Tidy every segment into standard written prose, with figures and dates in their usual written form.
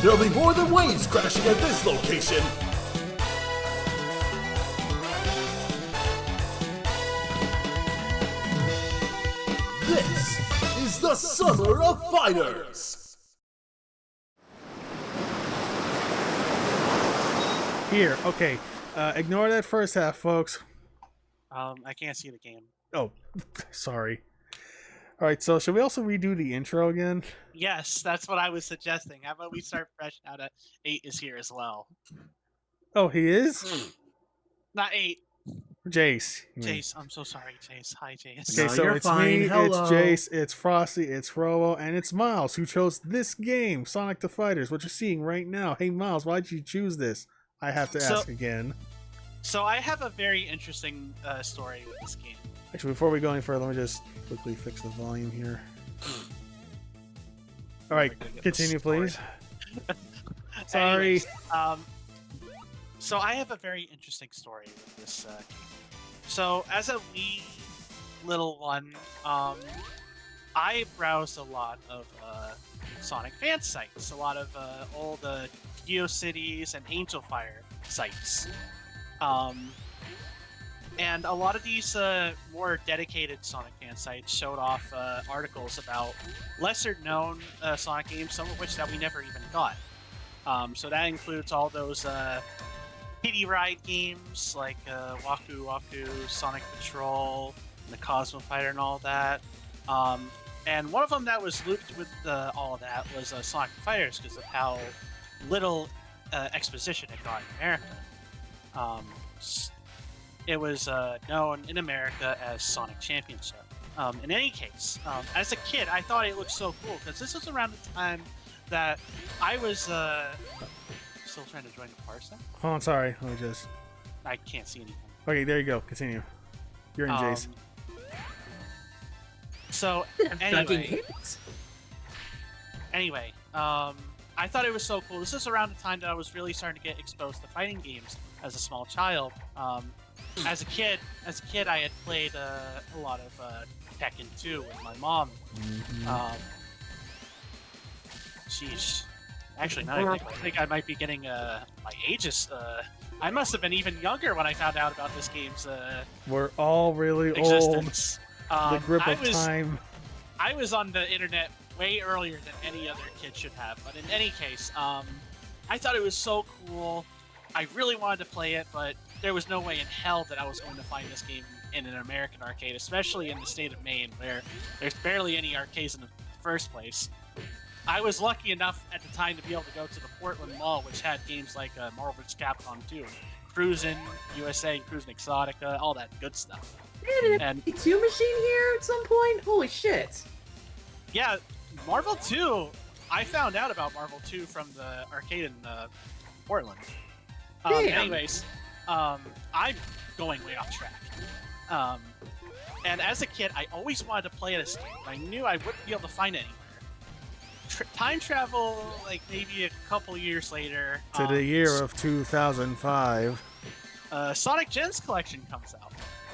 There'll be more than waves crashing at this location. This is the Summer of Fighters! Here, okay. Ignore that first half, folks. I can't see the game. Oh, sorry. Alright, so should we also redo the intro again? Yes, that's what I was suggesting. How about we start fresh now that 8 is here as well? Oh, he is? Not 8. Jace. you mean. Jace, I'm so sorry, Jace. Hi, Jace. Okay, No, so you're it's fine. me, Hello. it's Jace, it's Frosty, it's Robo, and it's Miles who chose this game, Sonic the Fighters, what you're seeing right now. Hey, Miles, why'd you choose this? I have to ask again. So I have a very interesting story with this game. Actually, before we go any further, let me just quickly fix the volume here. Alright, continue, please. Sorry. Anyways, so I have a very interesting story with this game. So as a wee little one, I browsed a lot of Sonic fan sites, a lot of old GeoCities and Angel Fire sites. And a lot of these more dedicated Sonic fan sites showed off articles about lesser-known Sonic games, some of which that we never even got. So that includes all those kiddie ride games like Waku Waku, Sonic Patrol, and the Cosmo Fighter, and all that. And one of them that was looped with all of that was Sonic Fighters because of how little exposition it got in America. It was known in America as Sonic Championship. In any case, as a kid, I thought it looked so cool because this was around the time that I was still trying to join the parson. Oh, I'm sorry. Let me just... I can't see anything. Okay, there you go. Continue. You're in, Jace. So, anyway, I thought it was so cool. This is around the time that I was really starting to get exposed to fighting games as a small child. As a kid, I had played a lot of Tekken 2 with my mom. Sheesh. Actually, now I think I might be getting my ages. I must have been even younger when I found out about this game's We're all really existence. old. The grip of time. I was on the internet way earlier than any other kid should have. But in any case, I thought it was so cool. I really wanted to play it, but there was no way in hell that I was going to find this game in an American arcade, especially in the state of Maine, where there's barely any arcades in the first place. I was lucky enough at the time to be able to go to the Portland Mall, which had games like Marvel vs. Capcom 2, Cruisin' USA, and Cruisin' Exotica, all that good stuff. And a 2 machine here at some point? Holy shit. Yeah, Marvel 2, I found out about Marvel 2 from the arcade in Portland. Anyways, I'm going way off track. And as a kid, I always wanted to play this game, but I knew I wouldn't be able to find it anywhere. Time travel, like maybe a couple years later. To the year of 2005. Sonic Gens Collection comes out.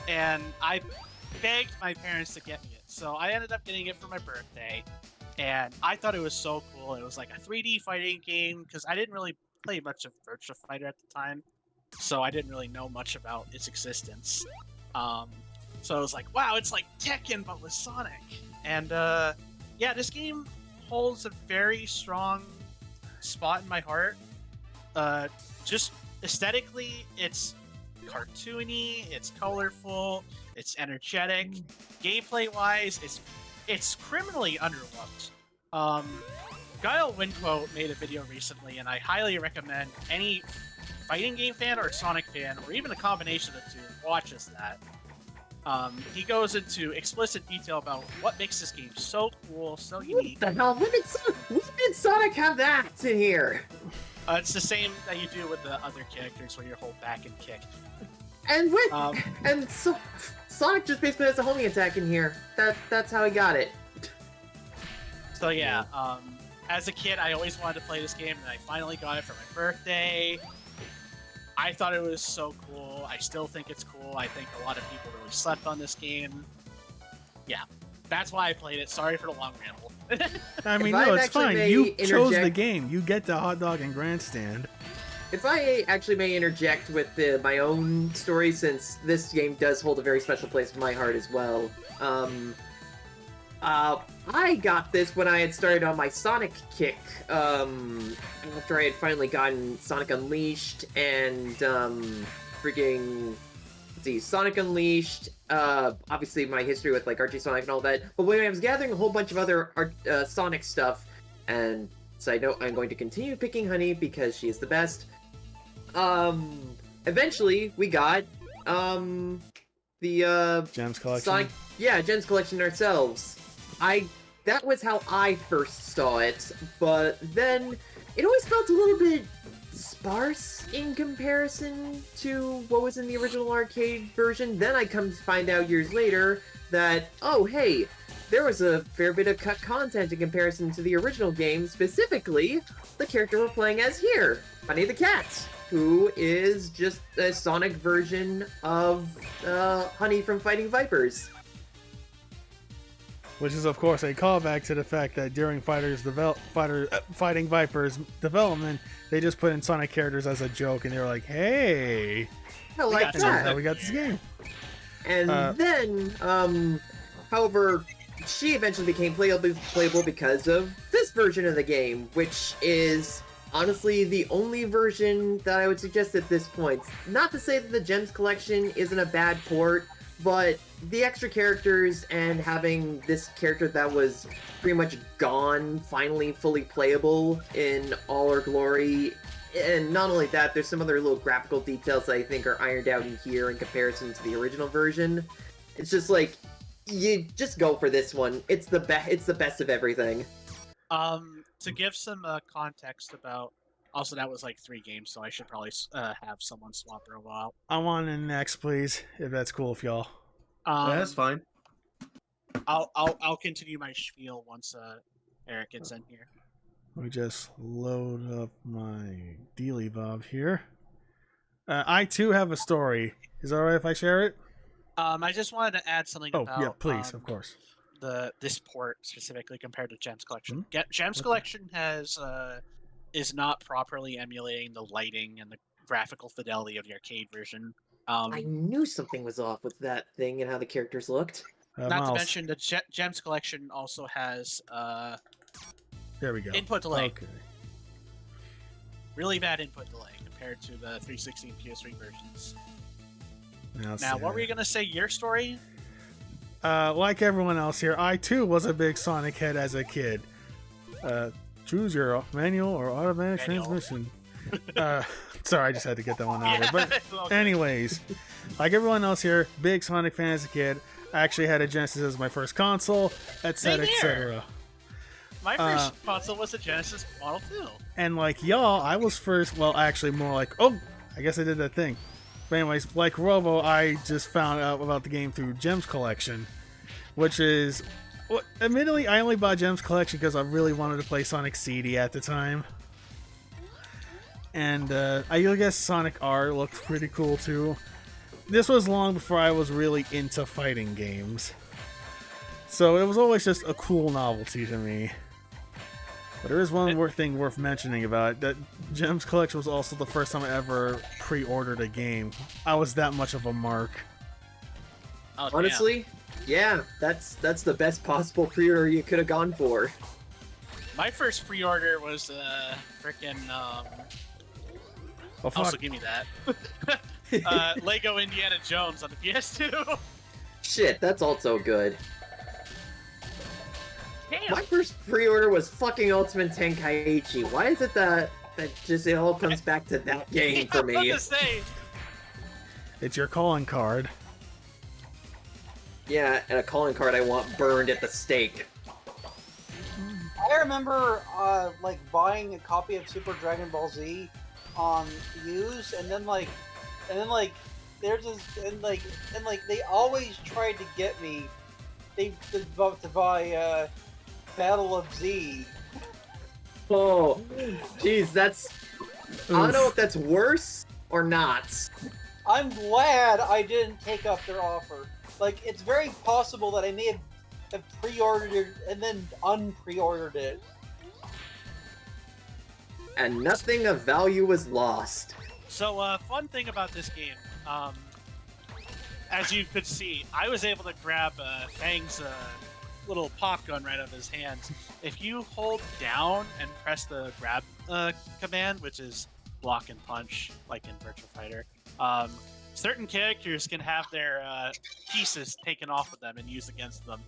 And I begged my parents to get me it. So I ended up getting it for my birthday. And I thought it was so cool. It was like a 3D fighting game, because I didn't really play much of Virtua Fighter at the time. So I didn't really know much about its existence. So I was like, wow, it's like Tekken, but with Sonic. And yeah, this game holds a very strong spot in my heart. Just aesthetically, it's cartoony, it's colorful, it's energetic. Gameplay-wise, it's criminally underlooked. Guile Windquote made a video recently, and I highly recommend any fighting game fan or Sonic fan, or even a combination of the two, watches that. He goes into explicit detail about what makes this game so cool, so unique. What the hell? When did Sonic have that in here? It's the same that you do with the other characters, where you hold back and kick. And so Sonic just basically has a homing attack in here. That's how he got it. So yeah, as a kid, I always wanted to play this game, and I finally got it for my birthday. I thought it was so cool. I still think it's cool. I think a lot of people really slept on this game. Yeah, that's why I played it. Sorry for the long ramble. I mean, If no, I it's actually fine. may You chose the interject- game. You get the hot dog and grandstand. If I actually may interject with my own story, since this game does hold a very special place in my heart as well. I got this when I had started on my Sonic kick, after I had finally gotten Sonic Unleashed and, freaking, let's see, Sonic Unleashed, obviously my history with, like, Archie Sonic and all that, but when I was gathering a whole bunch of other Sonic stuff, and side note, I'm going to continue picking Honey because she is the best. Eventually, we got, the, Gems collection. Sonic, yeah, Gems collection ourselves. That was how I first saw it, but then it always felt a little bit sparse in comparison to what was in the original arcade version. Then I come to find out years later that, oh hey, there was a fair bit of cut content in comparison to the original game, specifically the character we're playing as here, Honey the Cat, who is just a Sonic version of Honey from Fighting Vipers. Which is, of course, a callback to the fact that during Fighting Vipers development, they just put in Sonic characters as a joke, and they were like, "Hey, I like and that's how that." we got this game." And then, however, she eventually became playable because of this version of the game, which is honestly the only version that I would suggest at this point. Not to say that the Gems collection isn't a bad port, but the extra characters and having this character that was pretty much gone finally fully playable in all her glory. And not only that, there's some other little graphical details that I think are ironed out in here in comparison to the original version. It's just like, you just go for this one. It's the best of everything. To give some context about, also that was like 3 games, so I should probably have someone swap Robo out. I want in next, please, if that's cool with y'all. Yeah, that's fine. I'll continue my spiel once Eric gets in here. Let me just load up my Dealy Bob here. I too have a story. Is that alright if I share it? I just wanted to add something about yeah, please, of course. this port specifically compared to Gems Collection. Hmm? Gems Collection is not properly emulating the lighting and the graphical fidelity of the arcade version. I knew something was off with that thing and how the characters looked. Not Miles, to mention the Gems Collection also has there we go. input delay. Okay. Really bad input delay compared to the 360 and PS3 versions. Now, What were you gonna say? Your story? like everyone else here, I too was a big Sonic head as a kid. Choose your manual or automatic transmission. Sorry, I just had to get that one out there. But anyways, like everyone else here, big Sonic fan as a kid. I actually had a Genesis as my first console, etc., etc. My first console was a Genesis Model 2. And like y'all, I was first, well, actually more like, oh, I guess I did that thing. But anyways, like Robo, I just found out about the game through Gems Collection, which is, well, admittedly, I only bought Gems Collection because I really wanted to play Sonic CD at the time. And I guess Sonic R looked pretty cool too. This was long before I was really into fighting games. So it was always just a cool novelty to me. But there is one more thing worth mentioning about it, that Gems Collection was also the first time I ever pre-ordered a game. I was that much of a mark. Oh, Honestly, yeah, that's the best possible pre-order you could have gone for. my first pre-order was freaking. Oh, fuck. Also, give me that. Lego Indiana Jones on the PS2. Shit, that's also good. Damn. My first pre-order was fucking Ultimate Tenkaichi. Why is it that just it all comes back to that game for I'm me? about to say, It's your calling card. Yeah, and a calling card I want burned at the stake. I remember like buying a copy of Super Dragon Ball Z on used, and then there's this and they always tried to get me to buy Battle of Z. Oh, jeez, that's... I don't know if that's worse or not. I'm glad I didn't take up their offer. Like, it's very possible that I may have have pre-ordered and then unpre-ordered it. And nothing of value was lost. So, fun thing about this game, as you could see, I was able to grab Fang's little pop gun right out of his hands. If you hold down and press the grab command, which is block and punch, like in Virtua Fighter, certain characters can have their pieces taken off of them and used against them.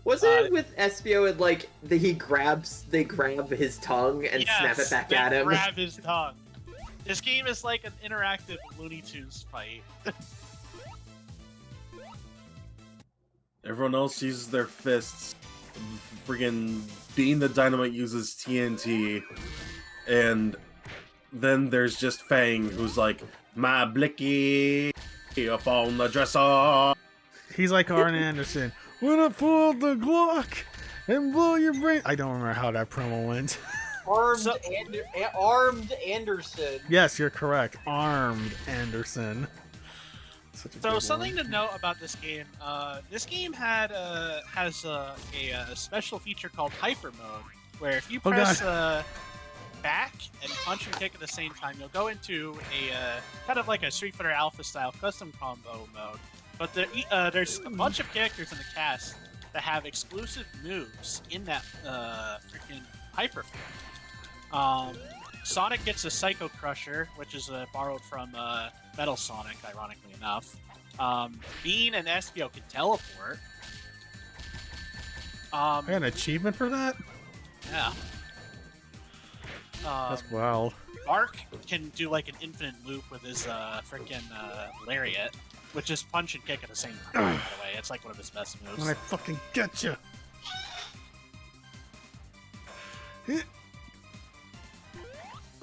Wasn't it with Espio and like they grab his tongue and snap it back at him? Grab his tongue. This game is like an interactive Looney Tunes fight. Everyone else uses their fists. Friggin' Bean the Dynamite uses TNT. And then there's just Fang, who's like, my blicky up on the dresser. He's like Arn Anderson. When I pull out the Glock and blow your brain. I don't remember how that promo went. Armed Anderson. Yes, you're correct. Armed Anderson. So something to note about this game has a special feature called Hyper Mode, where if you press back and punch and kick at the same time, you'll go into a kind of like a Street Fighter Alpha style custom combo mode. But there's a bunch of characters in the cast that have exclusive moves in that freaking Hyper form. Sonic gets a Psycho Crusher, which is borrowed from Metal Sonic, ironically enough. Bean and Espio can teleport. I got an achievement for that? Yeah. That's wild. Bark can do like an infinite loop with his freaking lariat, which is punch and kick at the same time, by the way. It's like one of his best moves. When I fucking get you.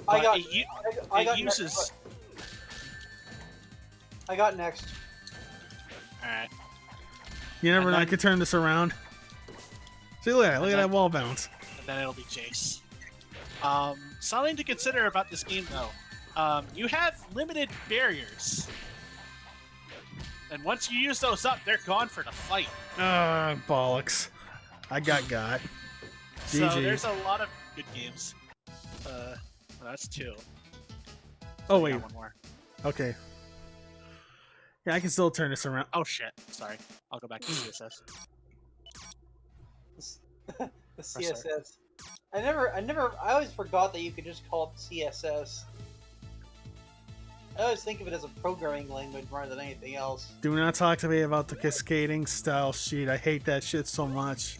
I got next. Alright. You never know, I could turn this around. See, look at that wall bounce. And then it'll be Jace. Something to consider about this game, though. You have limited barriers. And once you use those up, they're gone for the fight. Bollocks. I got. So GG. there's a lot of good games. Well, that's two. Oh, I wait. got one more. Okay. Yeah, I can still turn this around. Oh shit! Sorry, I'll go back to CSS. The CSS. I always forgot that you could just call it CSS. I always think of it as a programming language more than anything else. Do not talk to me about the cascading style sheet. I hate that shit so much.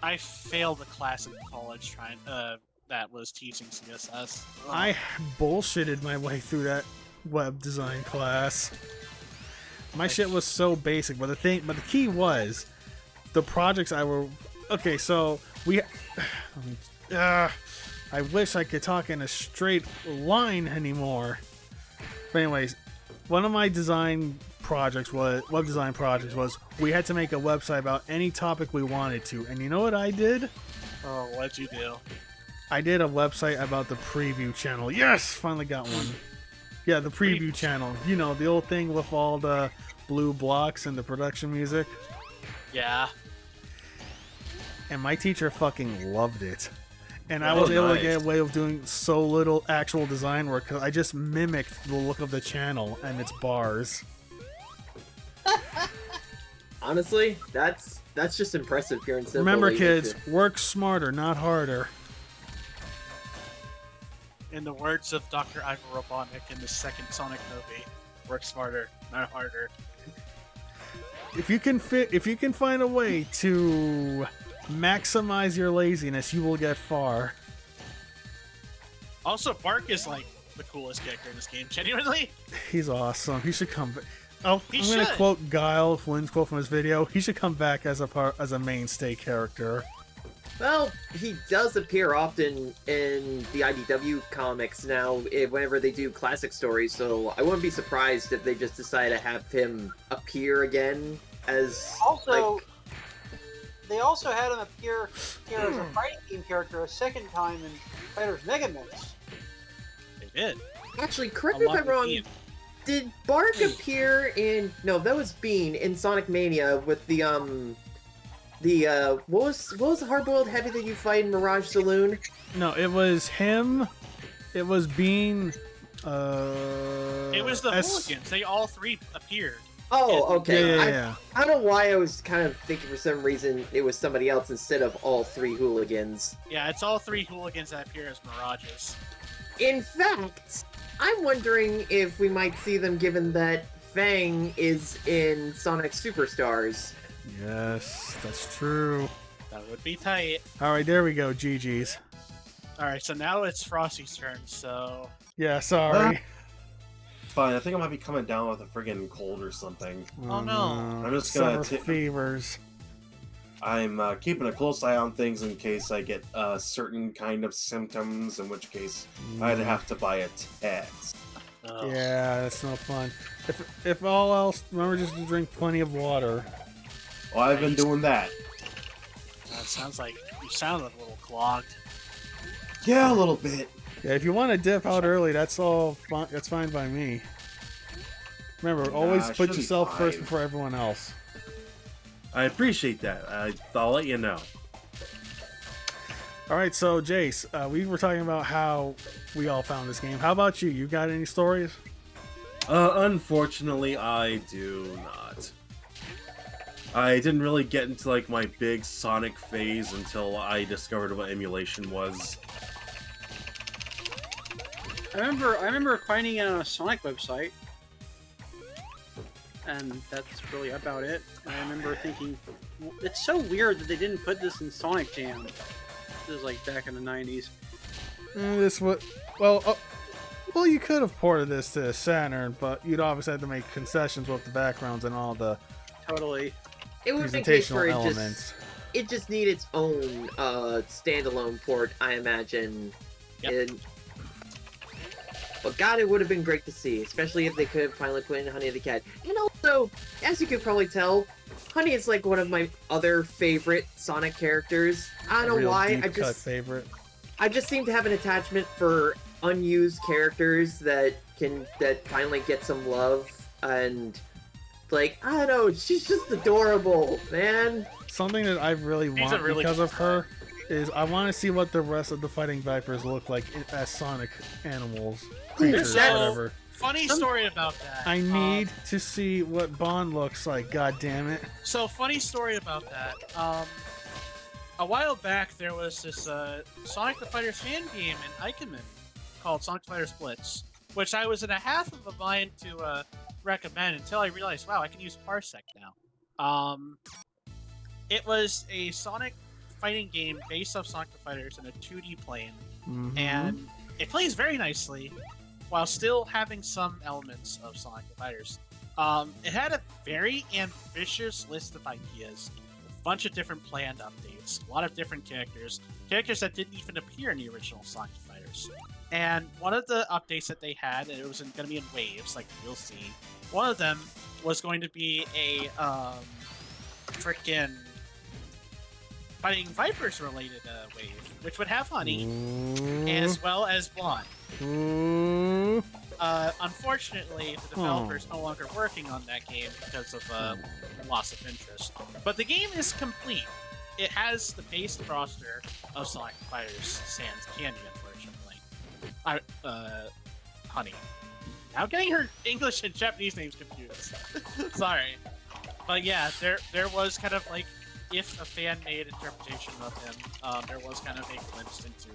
I failed a class in college trying that was teaching CSS. I bullshitted my way through that web design class. My shit was so basic, but the key was the projects I were. Okay, so I wish I could talk in a straight line anymore. But anyways, one of my web design projects was we had to make a website about any topic we wanted to, and you know what I did? Oh, what'd you do? I did a website about the preview channel. Yes, finally got one. Yeah, the preview channel. You know, the old thing with all the blue blocks and the production music. Yeah. And my teacher fucking loved it. And I was able to get away with doing so little actual design work because I just mimicked the look of the channel and its bars. Honestly, that's just impressive, pure and simple. Remember, kids, work smarter, not harder. In the words of Dr. Ivan Robotnik in the second Sonic movie, work smarter, not harder. If you can find a way to maximize your laziness, you will get far. Also, Bark is like the coolest character in this game, genuinely. He's awesome. He should come back. I'm gonna should. quote Guile, Flynn's quote from his video. He should come back as a mainstay character. Well, he does appear often in the IDW comics now, whenever they do classic stories, so I wouldn't be surprised if they just decide to have him appear again as, They also had him appear here as a fighting game character a second time in Fighter's Mega Mix. They did. Actually, correct me if I'm wrong, Did Bark appear in? No, that was Bean in Sonic Mania with the what was the hard-boiled heavy that you fight in Mirage Saloon? No, it was him. It was Bean. It was the hooligans. They all three appeared. Oh, okay. Yeah. I don't know why I was kind of thinking for some reason it was somebody else instead of all three hooligans. Yeah, it's all three hooligans that appear as Mirages. In fact, I'm wondering if we might see them given that Fang is in Sonic Superstars. Yes, that's true. That would be tight. All right, there we go. GG's. All right, so now it's Frosty's turn. So Yeah, sorry. Fine, I think I might be coming down with a friggin' cold or something. Oh, no. I'm just gonna Summer fevers. I'm keeping a close eye on things in case I get certain kind of symptoms, in which case I'd have to buy a test. oh. Yeah, that's no fun. If all else, remember just to drink plenty of water. Well, I've been doing that. That sounds like you sound a little clogged. Yeah, a little bit. Yeah, if you want to dip out early, that's all. That's fine by me. Remember, always it put should be yourself first fine. before everyone else. I appreciate that. I'll let you know. All right, so Jace, we were talking about how we all found this game. How about you? You got any stories? Unfortunately, I do not. I didn't really get into like my big Sonic phase until I discovered what emulation was. I remember finding it on a Sonic website, and that's really about it. I remember thinking, it's so weird that they didn't put this in Sonic Jam. This was like back in the 90s. Well, you could have ported this to Saturn, but you'd obviously have to make concessions with the backgrounds and all the Totally. It would make it for presentational it elements. it just need its own standalone port, I imagine. Yep. And, but God, it would have been great to see, especially if they could have finally put in Honey the Cat. And also, as you could probably tell, Honey is like one of my other favorite Sonic characters. I don't know why. Favorite. I just seem to have an attachment for unused characters that finally get some love, and like, I don't know, she's just adorable, man. Something that I really She's want a really because good of her is I want to see what the rest of the Fighting Vipers look like as Sonic animals, creatures, So- whatever. Funny story about that. I need to see what Bond looks like. God damn it! So funny story about that. A while back there was this Sonic the Fighters fan game in Ikemen called Sonic the Fighters Blitz, which I was in a half of a mind to recommend until I realized, wow, I can use Parsec now. It was a Sonic fighting game based off Sonic the Fighters in a 2D plane, and it plays very nicely while still having some elements of Sonic the Fighters. It had a very ambitious list of ideas, a bunch of different planned updates, a lot of different characters that didn't even appear in the original Sonic the Fighters. And one of the updates that they had, and it was going to be in waves, like you'll see, one of them was going to be a frickin' Fighting Vipers related wave, which would have Honey, as well as Blonde. Unfortunately, the developer's no longer working on that game because of loss of interest. But the game is complete. It has the base roster of Sonic the Fighters sans Candy, unfortunately. Honey. Now getting her English and Japanese names confused. Sorry. But yeah, there was kind of like, if a fan-made interpretation of him, there was kind of a glimpse into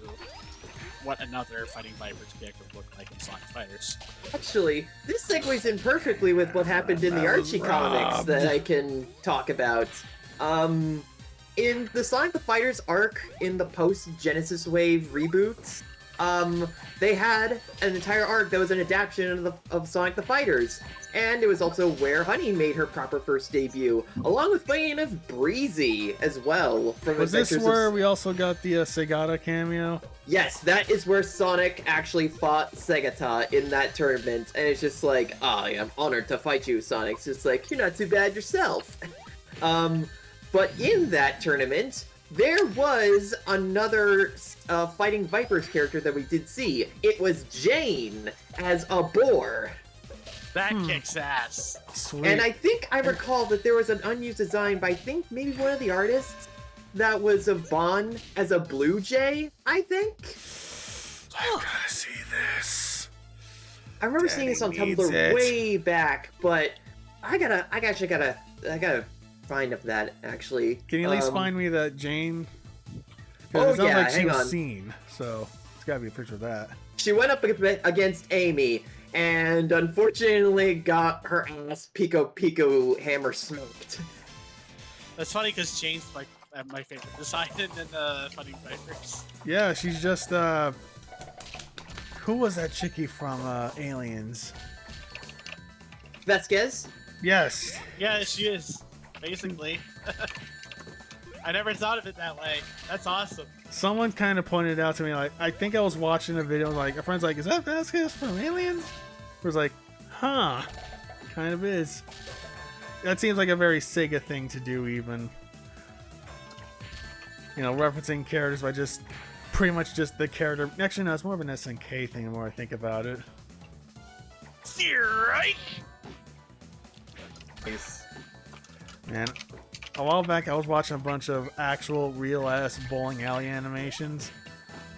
what another Fighting Vipers character looked like in Sonic Fighters. Actually, this segues in perfectly with what happened in the Archie comics that I can talk about. In the Sonic the Fighters arc in the post-Genesis Wave reboots, they had an entire arc that was an adaptation of Sonic the Fighters. And it was also where Honey made her proper first debut, along with funny enough Breezy as well. From Was this Adventures where of... we also got the Segata cameo? Yes, that is where Sonic actually fought Segata in that tournament, and it's just like, I'm honored to fight you, Sonic. It's just like, you're not too bad yourself. But in that tournament, there was another Fighting Vipers character that we did see. It was Jane as a boar. That kicks ass. Sweet. And I think I recall that there was an unused design by I think maybe one of the artists that was of Bon as a blue jay, I think. I gotta see this. I remember seeing this on Tumblr way back, but I gotta find up that actually. Can you at least find me that Jane? Oh, it sounds yeah, like she hang was on. seen, so it's gotta be a picture of that. She went up against Amy and unfortunately got her ass Pico hammer smoked. That's funny because Jane's like my favorite design in Fighting Vipers. Yeah, she's just who was that chickie from Aliens? Vasquez? Yes. Yeah, she is. Basically. I never thought of it that way. That's awesome. Someone kind of pointed out to me, like, I think I was watching a video, like, a friend's like, is that Vasquez from Aliens? I was like, huh, kind of is. That seems like a very Sega thing to do, even. You know, referencing characters by just, pretty much just the character. Actually, no, it's more of an SNK thing the more I think about it. Right? Nice. Man, a while back I was watching a bunch of actual real-ass bowling alley animations.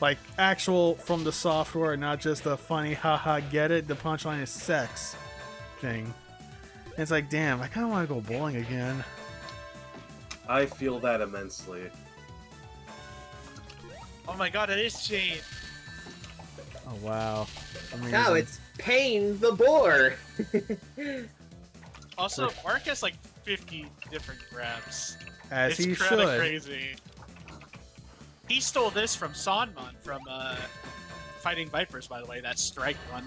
Like, actual from the software, not just a funny haha get it, the punchline is sex thing. And it's like, damn, I kind of want to go bowling again. I feel that immensely. Oh my god, it is Jane. Oh, wow. Amazing. No, it's Pain the Boar. Also, Mark has like 50 different grabs. As he It's kinda should. crazy. He stole this from Sanmon from Fighting Vipers, by the way, that strike one.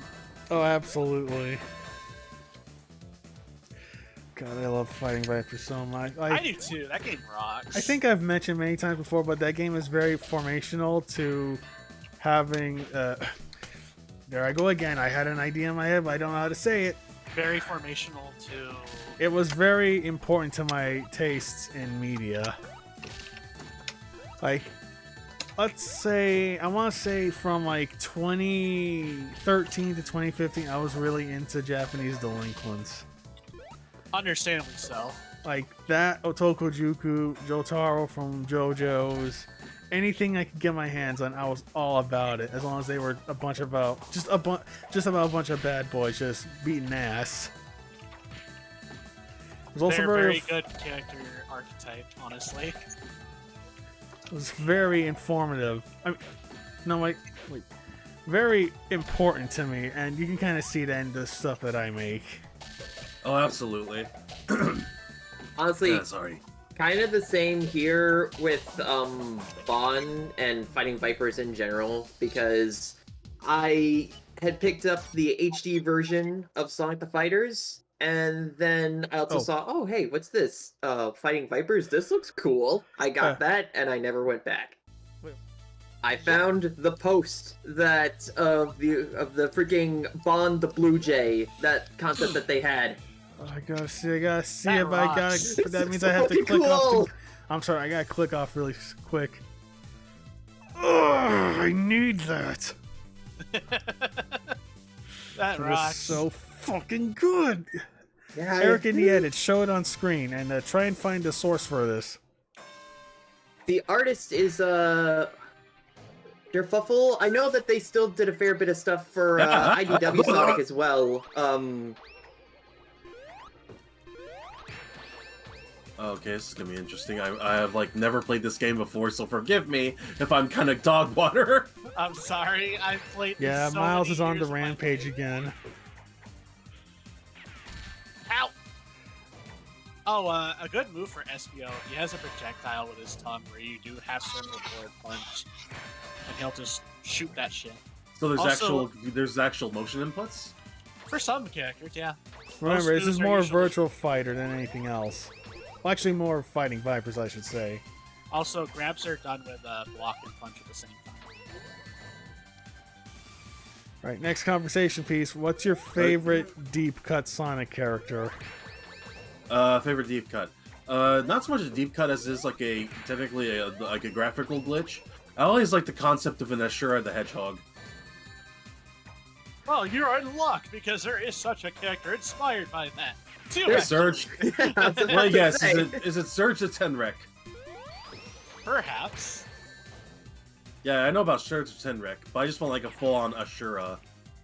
Oh, absolutely. God, I love Fighting Vipers so much. I do too. That game rocks. I think I've mentioned many times before, but that game is very formational to having. There I go again. I had an idea in my head, but I don't know how to say it. very formational to. It was very important to my tastes in media. Like, let's say, I want to say from like 2013 to 2015, I was really into Japanese delinquents. Understandably so. Like that, Otokojuku, Jotaro from JoJo's, anything I could get my hands on, I was all about it. As long as they were a bunch about, just about a bunch of bad boys just beating ass. It was also They're very, very good character archetype, honestly. it was very informative. I mean, no, wait, very important to me, and you can kind of see that in the stuff that I make. Oh, absolutely. Honestly, Yeah, sorry. kind of the same here with Bon and Fighting Vipers in general, because I had picked up the HD version of Sonic the Fighters, and then I also saw, oh hey, what's this? Fighting Vipers, this looks cool. I got that, and I never went back. Wait. I found the post that of the freaking Bon the Blue Jay, that concept that they had. Oh, I gotta see it, That but I rocks. gotta. That means It's I have to fucking click off. cool. I'm sorry, I gotta click off really quick. Ugh, I need that. That It was rocks. so fucking good. Yeah, Eric in the edit, show it on screen and try and find the source for this. The artist is Derfuffle. I know that they still did a fair bit of stuff for IDW Sonic as well. Okay, this is gonna be interesting. I have like never played this game before, so forgive me if I'm kind of dog water. I'm sorry, I played this Yeah, so Miles many is on the years of my rampage life. again. Ow! Oh, a good move for SBO. He has a projectile with his tongue where you do half circle forward punch, and he'll just shoot that shit. So there's Also- actual motion inputs. For some characters, yeah. Remember, this moves is are more usually- Virtual Fighter than anything else. Well, actually, more Fighting Vipers, I should say. Also, grabs are done with block and punch at the same time. Right, next conversation piece. What's your favorite deep cut Sonic character? Favorite deep cut. Not so much a deep cut as it is like technically a graphical glitch. I always like the concept of an Ashura the Hedgehog. Well, you're in luck because there is such a character inspired by that. Two, There's Surge. Yeah, I was about Well, to yes, say. is it Surge or Tenrek? perhaps. Yeah, I know about Surge or Tenrek, but I just want like a full-on Ashura.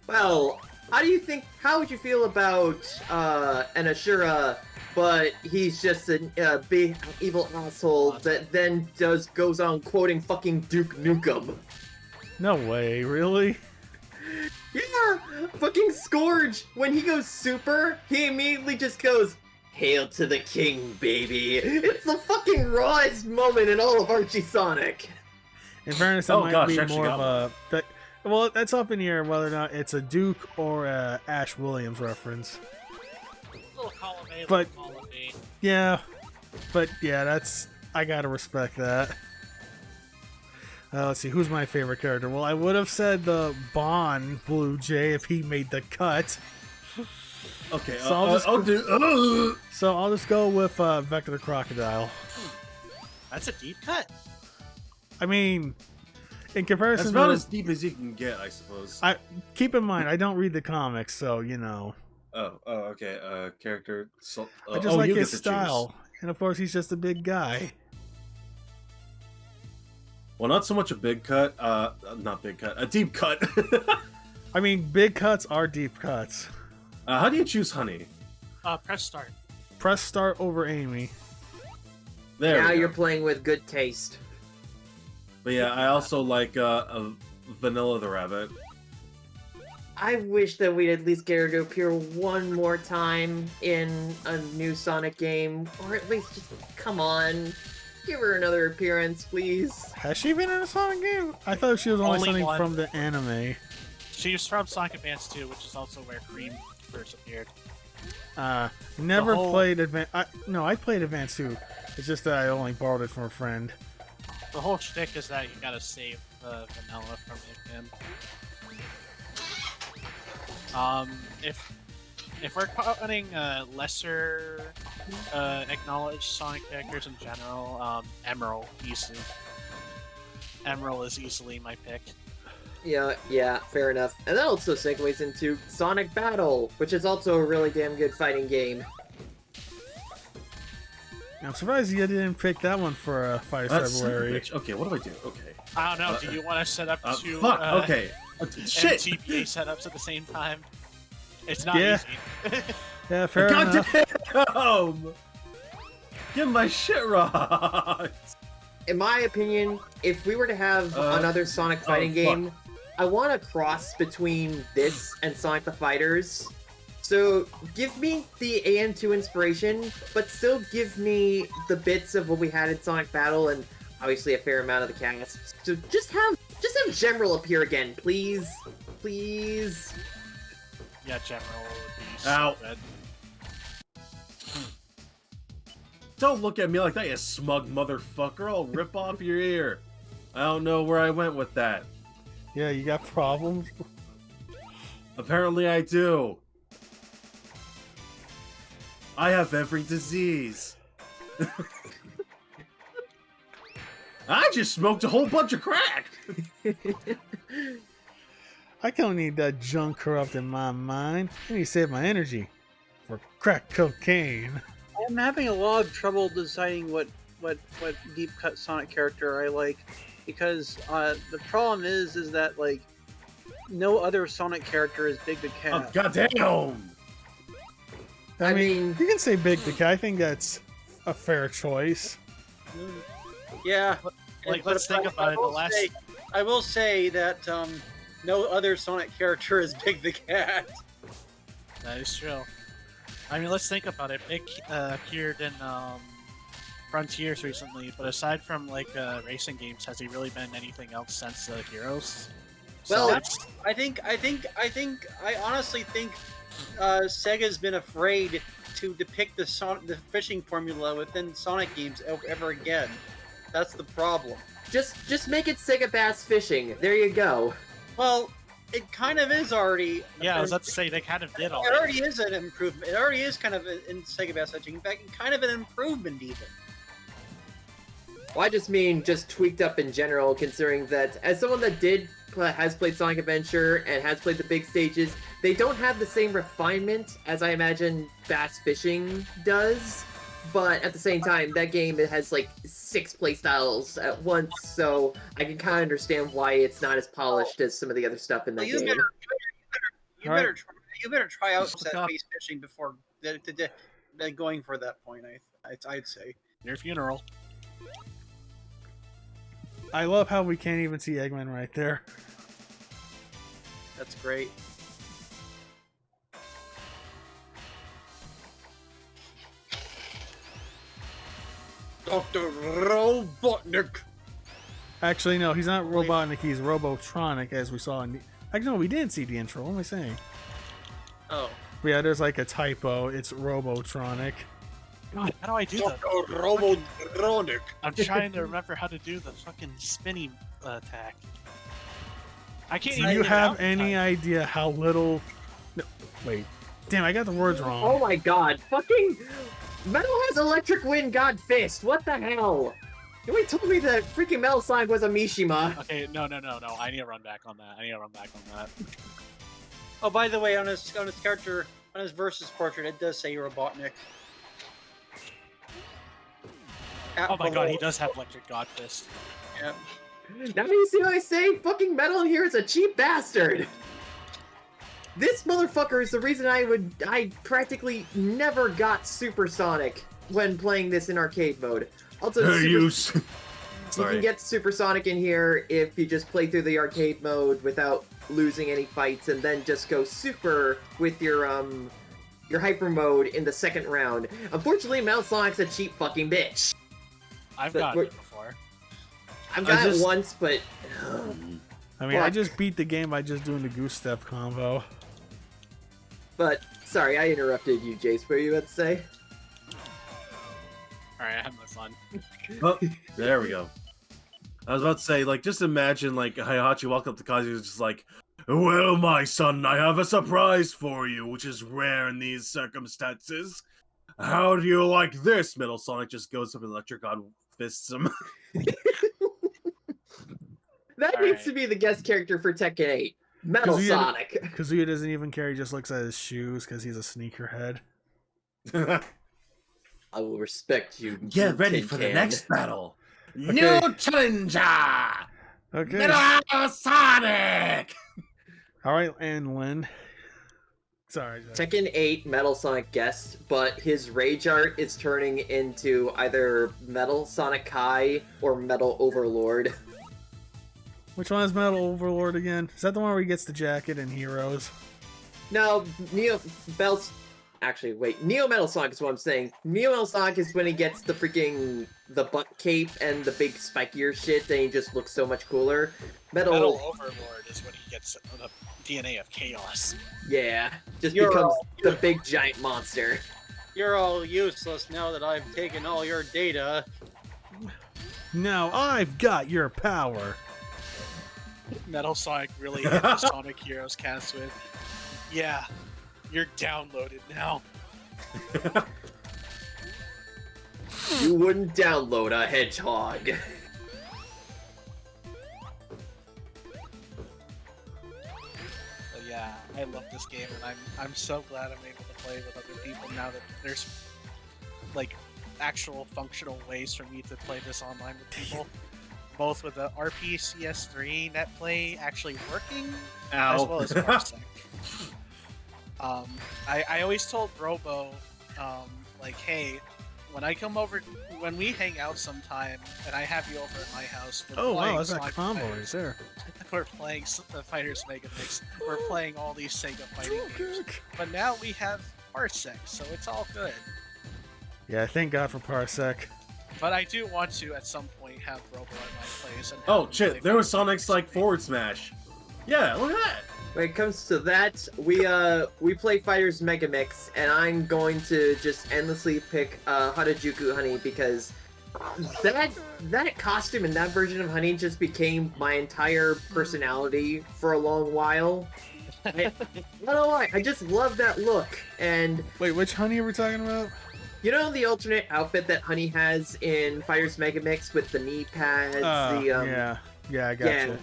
Well, how would you feel about an Ashura, but he's just a big evil asshole that then goes on quoting fucking Duke Nukem? No way, really? Yeah, fucking Scourge. When he goes super, he immediately just goes, "Hail to the king, baby." It's the fucking rawest moment in all of Archie Sonic. In fairness, that Oh, might gosh, be actually more got of a... well, that's up in the air whether or not it's a Duke or a Ash Williams reference. Little column A, But- little column B. Yeah, but yeah, that's... I gotta respect that. Let's see, who's my favorite character? Well, I would have said the Bond Blue Jay if he made the cut. Okay, So I'll just I'll do. So I'll just go with Vector the Crocodile. That's a deep cut. I mean, in comparison That's about to... as deep as you can get, I suppose. Keep in mind, I don't read the comics, so, you know. Oh, okay. Character. I just like you his get to style. choose. And of course, he's just a big guy. Well, not so much a big cut. Not big cut. A deep cut. I mean, big cuts are deep cuts. How do you choose Honey? Press start. Press start over Amy. There. Now we go. you're playing with good taste. But yeah, I also like a Vanilla the Rabbit. I wish that we'd at least get her to appear one more time in a new Sonic game, or at least just, come on, give her another appearance, please. Has she been in a Sonic game? I thought she was only Only something one. from the anime. She's from Sonic Advance 2, which is also where Cream first appeared. Never whole- played Advance. No, I played Advance 2. It's just that I only borrowed it from a friend. The whole shtick is that you gotta save Vanilla from him. If we're putting lesser acknowledged Sonic characters in general, Emerald easily. Emerald is easily my pick. Yeah, fair enough. And that also segues into Sonic Battle, which is also a really damn good fighting game. I'm surprised you didn't pick that one for Fighter That's February. bitch. Okay, what do I do? Okay. I don't know. Do you want to set up two Fuck. Okay. Shit. GPA setups at the same time? It's not Yeah. easy. Yeah, fair God enough. damn! Get my shit right. In my opinion, if we were to have another Sonic fighting fuck. game, I want a cross between this and Sonic the Fighters. So give me the AM2 inspiration, but still give me the bits of what we had in Sonic Battle and obviously a fair amount of the cast. So just have General appear again, please. Please. Yeah, General would be so Ow. good. Don't look at me like that, you smug motherfucker. I'll rip off your ear. I don't know where I went with that. Yeah, you got problems? Apparently I do. I have every disease. I just smoked a whole bunch of crack. I don't need that junk corrupt in my mind. I need to save my energy for crack cocaine. I'm having a lot of trouble deciding what deep cut Sonic character I like, because the problem is that like no other Sonic character is Big the Cat. Oh, goddamn! I mean, You can say Big the Cat. I think that's a fair choice. Yeah, Like, but let's think I about it. The will last say- I will say that no other Sonic character is Big the Cat. that is true. I mean, let's think about it. Big appeared in Frontiers recently, but aside from like racing games, has he really been anything else since Heroes? Well, that's I honestly think Sega's been afraid to depict the fishing formula within Sonic games ever again. That's the problem. just make it Sega Bass Fishing. There you go. Well, it kind of is already. yeah. I was about to say they kind of did It already. already is an improvement. It already is kind of in Sega Bass Fishing. In fact, kind of an improvement even. Well, I just mean just tweaked up in general, considering that as someone that did has played Sonic Adventure and has played the big stages, they don't have the same refinement as I imagine Bass Fishing does. But at the same time, that game, it has like 6 playstyles at once, so I can kind of understand why it's not as polished as some of the other stuff in that You game. better try out Look that up. face fishing before going for that point. I'd say. Your funeral. I love how we can't even see Eggman right there. That's great. Dr. Robotnik. Actually, no, he's not Robotnik, he's Robotronic, as we saw in the... Actually, no, we didn't see the intro. What am I saying? Oh. But yeah, there's like a typo. It's Robotronic. God, how do I do that? Dr. Robotronic. I'm trying to remember how to do the fucking spinning attack. I can't Do even you get it out have in any time. idea how little... No, wait. Damn, I got the words wrong. Oh my god, fucking... Metal has Electric Wind God Fist, what the hell? Nobody told me that freaking Metal Sonic was a Mishima. Okay, no. I need to run back on that. Oh, by the way, on his character, on his versus portrait, it does say Robotnik. Oh my god, he does have Electric God Fist. Yeah. Now you see what I say? Fucking Metal here is a cheap bastard! This motherfucker is the reason I practically never got Supersonic when playing this in arcade mode. Also, you can get Supersonic in here if you just play through the arcade mode without losing any fights, and then just go super with your hyper mode in the second round. Unfortunately, Metal Sonic's a cheap fucking bitch. I've But gotten we're- it before. I've got it once, but I mean, I fuck. just beat the game by just doing the goose step combo. But sorry, I interrupted you, Jace. What were you about to say? Alright, I had my fun. Oh, there we go. I was about to say, like, just imagine, like, Heihachi walked up to Kazuya and just like, "Well, my son, I have a surprise for you, which is rare in these circumstances. How do you like this?" Metal Sonic just goes up and Electric God fists him. That All needs right. to be the guest character for Tekken 8. Metal Kazuya- Sonic. Kazuya doesn't even care, he just looks at his shoes because he's a sneakerhead. I will respect you. Get you ready tin for the can. next battle. Okay. New challenger, Okay. Metal Sonic. Alright, and Lynn. Sorry. Tekken 8 Metal Sonic guest, but his rage art is turning into either Metal Sonic Kai or Metal Overlord. Which one is Metal Overlord again? Is that the one where he gets the jacket in Heroes? No, Neo Metal Sonic is what I'm saying. Neo Metal Sonic is when he gets the butt cape and the big spikier shit, and he just looks so much cooler. Metal Overlord is when he gets the DNA of Chaos. Yeah, just You're becomes all- the big giant monster. You're all useless now that I've taken all your data. Now I've got your power. Metal Sonic really hit the Sonic Heroes cast with, yeah, you're downloaded now. You wouldn't download a hedgehog. But yeah, I love this game, and I'm so glad I'm able to play with other people now that there's like actual functional ways for me to play this online with people. Both with the RPCS3 netplay actually working, as well as Parsec. I always told Robo, like, hey, when we hang out sometime, and I have you over at my house, we're Oh playing wow, that's that Sonic combo right Fighters. there. We're playing the Fighters Mega Mix. We're playing all these Sega fighting games. But now we have Parsec, so it's all good. Yeah, thank God for Parsec. But I do want to, at some point, have Robo at my place. And have Oh him shit! play There was fighting Sonic's like games. forward smash. Yeah, look at that. When it comes to that, we play Fighters Mega Mix, and I'm going to just endlessly pick Harajuku Honey because that costume and that version of Honey just became my entire personality for a long while. I don't know why. I just love that look, and Wait, which honey are we talking about? you know the alternate outfit that Honey has in Fighters Mega Mix with the knee pads, Yeah, I gotcha.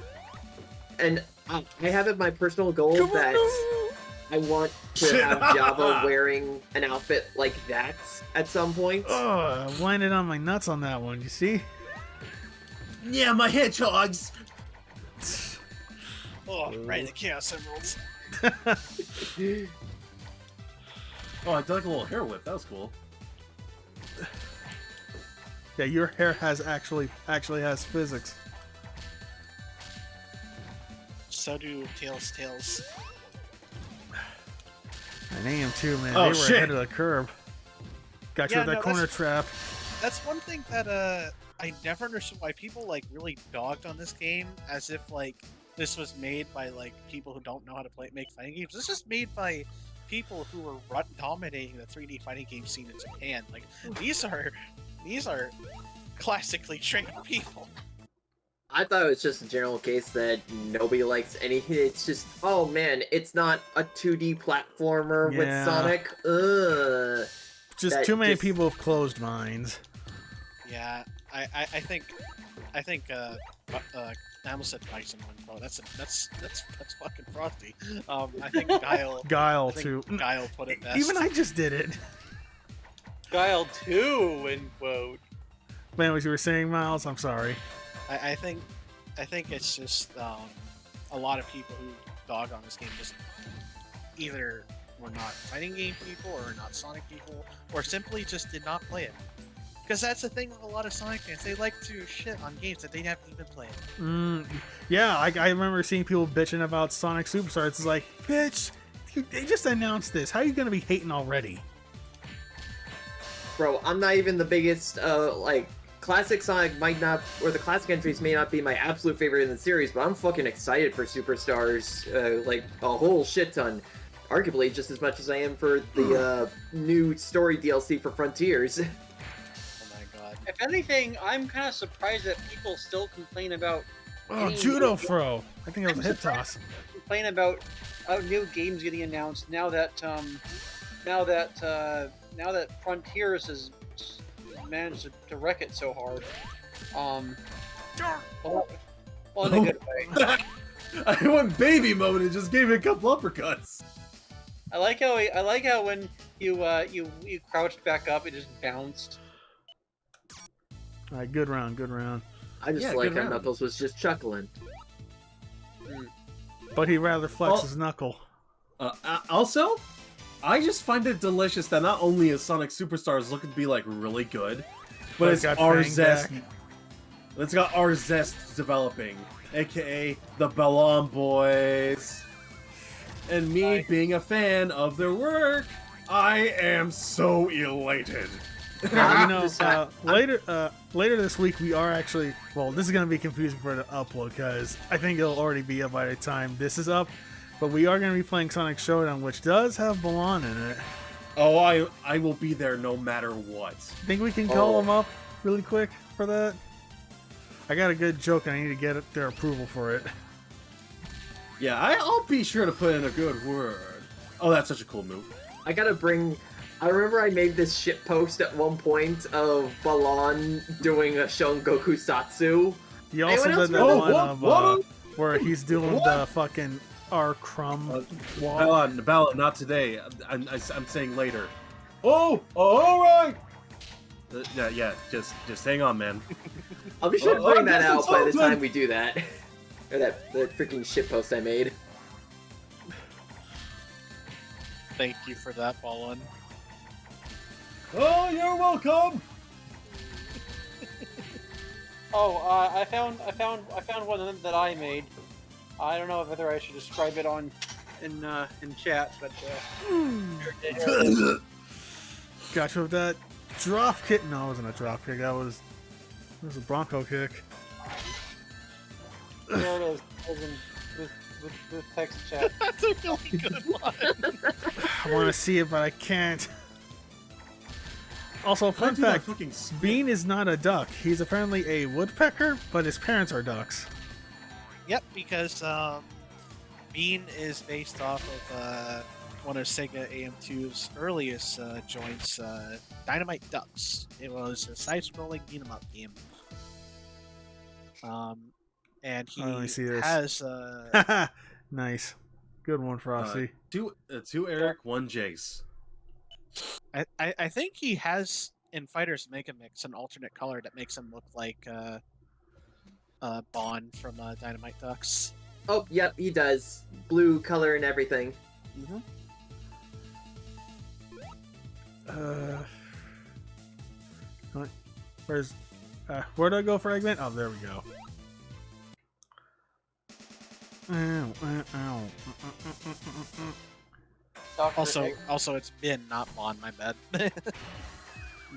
and I have it my personal goal that I want to have Java wearing an outfit like that at some point. Oh, I landed on my nuts on that one, you see? Yeah, my hedgehogs. Oh, right, the Chaos Emeralds. Oh, I did like a little hair whip. That was cool. Yeah, your hair has actually has physics. So do Tails. And AM too, man. Oh, They were shit. ahead of the curve. Got you with that corner trap. That's one thing that I never understood why people like really dogged on this game as if like this was made by like people who don't know how to make fighting games. This is made by people who were dominating the 3D fighting game scene in Japan. Like these are classically trained people. I thought it was just a general case that nobody likes anything. It's just, oh man, it's not a 2D platformer with Yeah. Sonic. Just too many people have closed minds. Yeah, I think I almost said Bison one, bro. That's fucking Frosty. I think Guile I think too. Guile put it best. Even I just did it. Guile 2, in quote. Man, what you were saying, Miles? I'm sorry. I think it's just a lot of people who dog on this game just either were not fighting game people or not Sonic people or simply just did not play it. Because that's the thing with a lot of Sonic fans. They like to shit on games that they haven't even played. Yeah, I remember seeing people bitching about Sonic Superstars. It's like, bitch, they just announced this. How are you going to be hating already? Bro, I'm not even the biggest, classic Sonic might not, or the classic entries may not be my absolute favorite in the series, but I'm fucking excited for Superstars, like, a whole shit ton. Arguably just as much as I am for the, new story DLC for Frontiers. Oh my god. If anything, I'm kind of surprised that people still complain about. Oh, any Judo new- throw. I think that was a hip surprised toss. Complain about new games getting announced now that Frontiers has managed to wreck it so hard. Well, in a good way. I went baby mode and just gave it a couple uppercuts. I like how when you crouched back up, it just bounced. All right, good round, good round. I just Yeah, like good how round. Knuckles was just chuckling. But he rather flex his knuckle. Also, I just find it delicious that not only is Sonic Superstars looking to be like really good, but it's got our Fang zest. back. It's got our zest developing, aka the Bellon Boys. And me being a fan of their work, I am so elated. Later this week we are actually, well, this is going to be confusing for the upload because I think it'll already be up by the time this is up, but we are going to be playing Sonic Showdown, which does have Balan in it. Oh, I will be there no matter what. Think we can call them up really quick for that? I got a good joke and I need to get their approval for it. Yeah, I'll be sure to put in a good word. Oh, that's such a cool move. I remember I made this shit post at one point of Balan doing a Shon Goku Satsu. He also Anyone else did that remember? one of where he's doing the fucking R crumb wall. Bella, not today. I'm saying later. Oh, all right. Yeah, just hang on, man. I'll be sure to bring that that's out by the something. time we do that. Or the freaking shit post I made. Thank you for that, Ballin. Oh, you're welcome. I found one that I made. I don't know whether I should describe it in chat, but Gotcha with that drop kick. No, it wasn't a drop kick. It was a Bronco kick. there it is. With text chat. That's a really good one. I want to see it, but I can't. Also, fun do that fact: fucking spin. Bean is not a duck. He's apparently a woodpecker, but his parents are ducks. Yep, because Bean is based off of one of Sega AM2's earliest joints, Dynamite Ducks. It was a side-scrolling beat 'em up game. and he let me see this. has Nice. Good one, Frosty. Two Eric, one Jace. I think he has in Fighters Mega Mix an alternate color that makes him look like Bond from Dynamite Ducks. Oh, yep, he does. Blue color and everything. Mm-hmm. Where do I go for Eggman? Oh, there we go. Dr. Also, it's Bin, not Bond. My bad.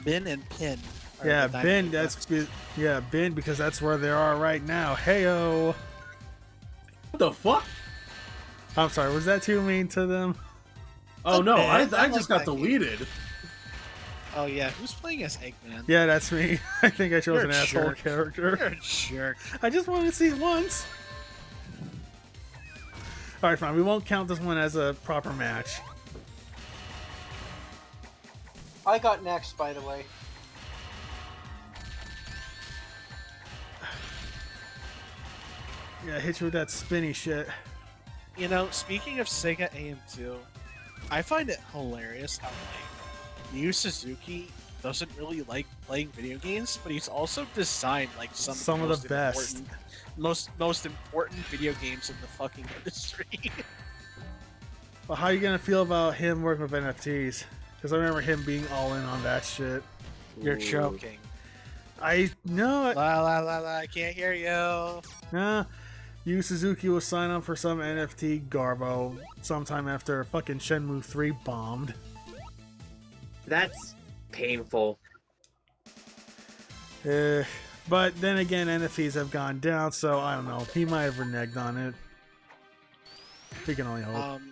Bin and Pin. are Yeah, the Ben. Dynamite Ducks. Ben, because that's where they are right now. Heyo. What the fuck? I'm sorry. Was that too mean to them? Oh no, I I just like got that game. deleted. Oh yeah, who's playing as Eggman? Yeah, that's me. I think I chose You're an a asshole jerk. character. You're a jerk. I just wanted to see it once. Alright, fine. We won't count this one as a proper match. I got next, by the way. Yeah, I hit you with that spinny shit. You know, speaking of Sega AM2, I find it hilarious how like Yu Suzuki doesn't really like playing video games, but he's also designed like some of the best. most important video games in the fucking industry. Well, how are you gonna feel about him working with NFTs? Because I remember him being all in on that shit. You're joking. I know. La la la la! I can't hear you. Nah. Yu Suzuki was signed up for some NFT garbo sometime after fucking Shenmue 3 bombed. That's painful. But then again, NFTs have gone down, so I don't know. He might have reneged on it. We can only hope.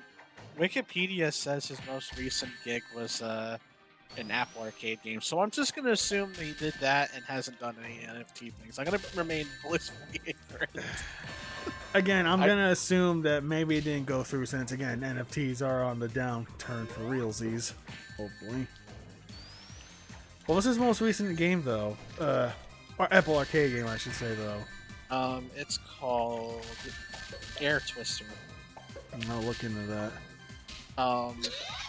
Wikipedia says his most recent gig was an Apple Arcade game, so I'm just gonna assume that he did that and hasn't done any NFT things. I'm gonna remain blissfully ignorant. Again, I'm gonna assume that maybe it didn't go through since, again, NFTs are on the downturn for realsies. Hopefully. What was his most recent game, though? Or Apple Arcade game, I should say, though. It's called Air Twister. I'm gonna look into that.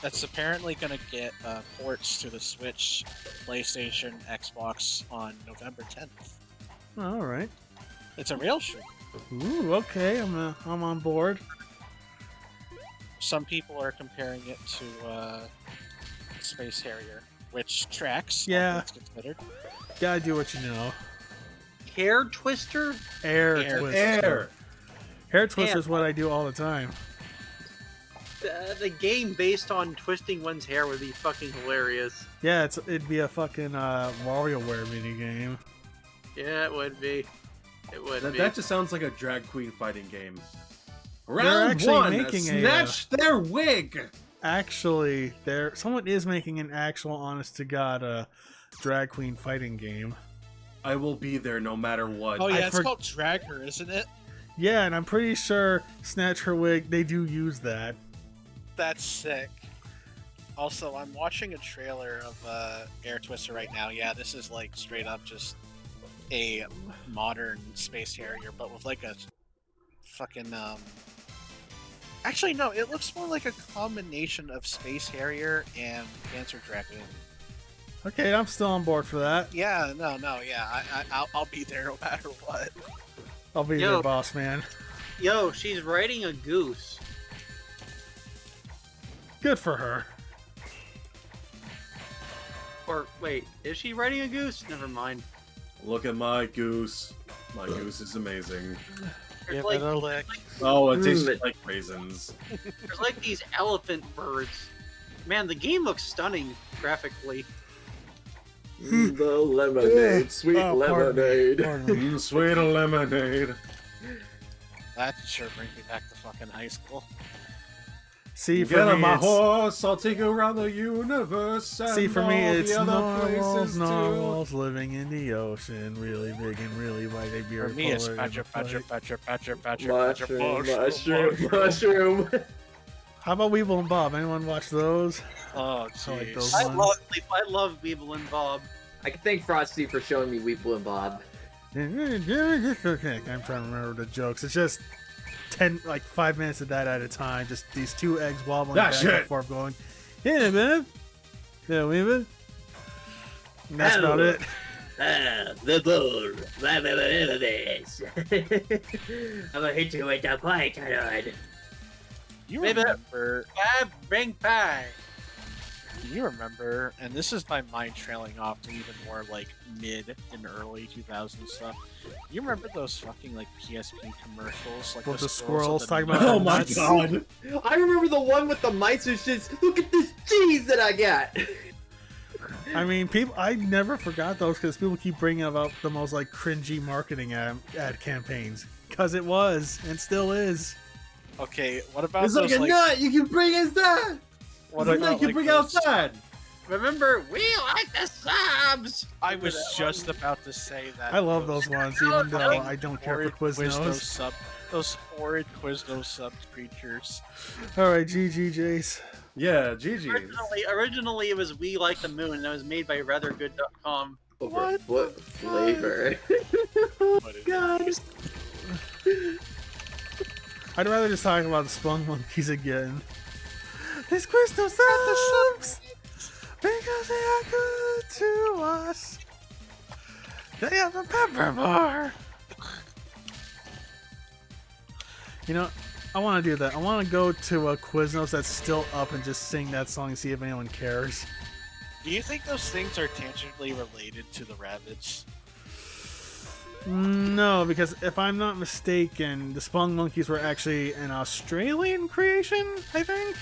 That's apparently gonna get ports to the Switch, PlayStation, Xbox on November 10th. All right. It's a real shooter. Ooh, okay. I'm on board. Some people are comparing it to Space Harrier, which tracks. Yeah. It's considered. Gotta do what you know. Hair Twister? Air Air. Twister. Hair Twister is what I do all the time. The game based on twisting one's hair would be fucking hilarious. Yeah, it'd be a fucking WarioWare minigame. Yeah, it would be. It would be. That just sounds like a drag queen fighting game. They're Round actually one, making snatch their wig. Actually, someone is making an actual honest-to-God drag queen fighting game. I will be there no matter what. Oh yeah, it's called Drag Her, isn't it? Yeah, and I'm pretty sure Snatch Her Wig, they do use that. That's sick. Also, I'm watching a trailer of Air Twister right now. Yeah, this is like straight up just a modern Space Harrier, but with like a fucking Actually, no. It looks more like a combination of Space Harrier and Panzer Dragoon. Okay, I'm still on board for that. Yeah, no, yeah. I'll be there no matter what. I'll be Yo. your boss, man. Yo, she's riding a goose. Good for her. Or, wait, is she riding a goose? Never mind. Look at my goose. My goose is amazing. There's Give like, it a lick. Oh, it tastes like raisins. there's like these elephant birds. Man, the game looks stunning graphically. The lemonade, sweet Oh, pardon me. lemonade. Pardon me. Sweet lemonade. That sure brings me back to fucking high school. See, for Get on me, my it's, horse, I'll take you around the universe. And see, for me, all it's the other narwhals, places too. narwhals living in the ocean, really big and really white. They For me, it's Patcher, Mushroom, mushroom. How about Weeble and Bob? Anyone watch those? Oh, I like jeez. those. I love Weeble and Bob. I can thank Frosty for showing me Weeple and Bob. I'm trying to remember the jokes. It's just 5 minutes of that at a time. Just these two eggs wobbling back and forth, going, "Hey, man, yeah, we man." And that's about it. The bull. I'm gonna hit you with the python. You Maybe- remember? Bring pie. You remember? And this is my mind trailing off to even more like mid and early 2000s stuff. You remember those fucking like PSP commercials, like With the with squirrels talking nuts? about Oh my nuts. god. I remember the one with the mice who's just, look at this cheese that I got. I mean, I never forgot those because people keep bringing about the most like cringy marketing ad campaigns. Because it was and still is. Okay, what about It's those like a nut you can bring inside. What It's about like you like bring those- outside. Remember, we like the subs. I was just about to say that. I love those ones, even though I don't care for Quiznos. Those horrid Quiznos sub creatures. Alright, GG, Jace. Yeah, GG. Originally, it was We Like the Moon, and it was made by RatherGood.com. Over what flavor? But it God. is- I'd rather just talk about the Spunk Monkeys again. These crystal subs! Because they are good to us. They have a pepper bar. You know, I want to do that. I want to go to a Quiznos that's still up and just sing that song and see if anyone cares. Do you think those things are tangentially related to the rabbits? No, because if I'm not mistaken, the Spunk Monkeys were actually an Australian creation, I think?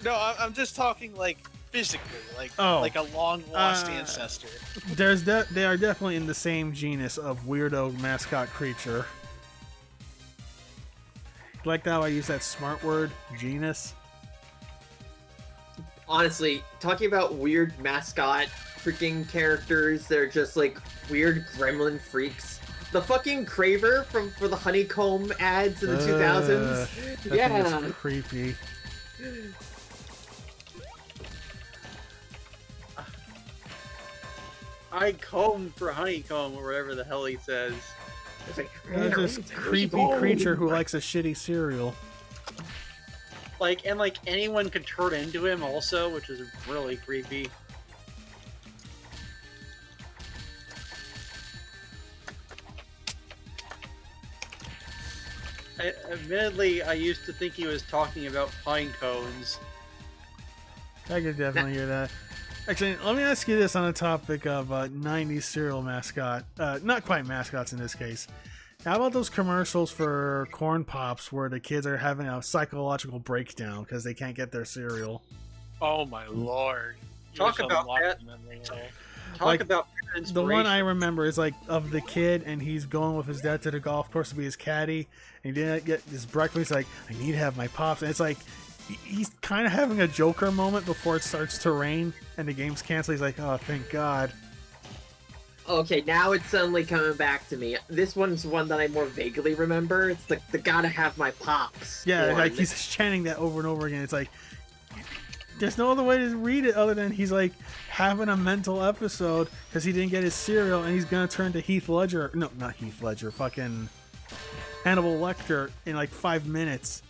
No, I'm just talking like physically, like Oh. like a long lost Uh, ancestor. They are definitely in the same genus of weirdo mascot creature. Like how I use that smart word, genus? Honestly, talking about weird mascot freaking characters that are just like weird gremlin freaks. The fucking Craver for the honeycomb ads in the 2000s. That thing Yeah. is creepy. I comb for honeycomb, or whatever the hell he says. It's like, There's this creepy creature who likes a shitty cereal. Like, and like anyone could turn into him also, which is really creepy. Admittedly, I used to think he was talking about pine cones. I could definitely hear that. Actually, let me ask you this on the topic of 90s cereal mascot. Not quite mascots in this case. How about those commercials for Corn Pops where the kids are having a psychological breakdown because they can't get their cereal? Oh my lord! You Talk just about unlocked that. the memory there. Talk Like, about The one I inspiration. remember is like of the kid, and he's going with his dad to the golf course to be his caddy, and he didn't get his breakfast. He's like, I need to have my pops, and it's like he's kind of having a Joker moment before it starts to rain, and the game's canceled. He's like, oh, thank God. Okay, now it's suddenly coming back to me. This one's one that I more vaguely remember. It's the gotta have my pops. Yeah, one. like he's chanting that over and over again. It's like there's no other way to read it other than he's like having a mental episode because he didn't get his cereal, and he's gonna turn to Heath Ledger. No, not Heath Ledger. Fucking Hannibal Lecter in like 5 minutes.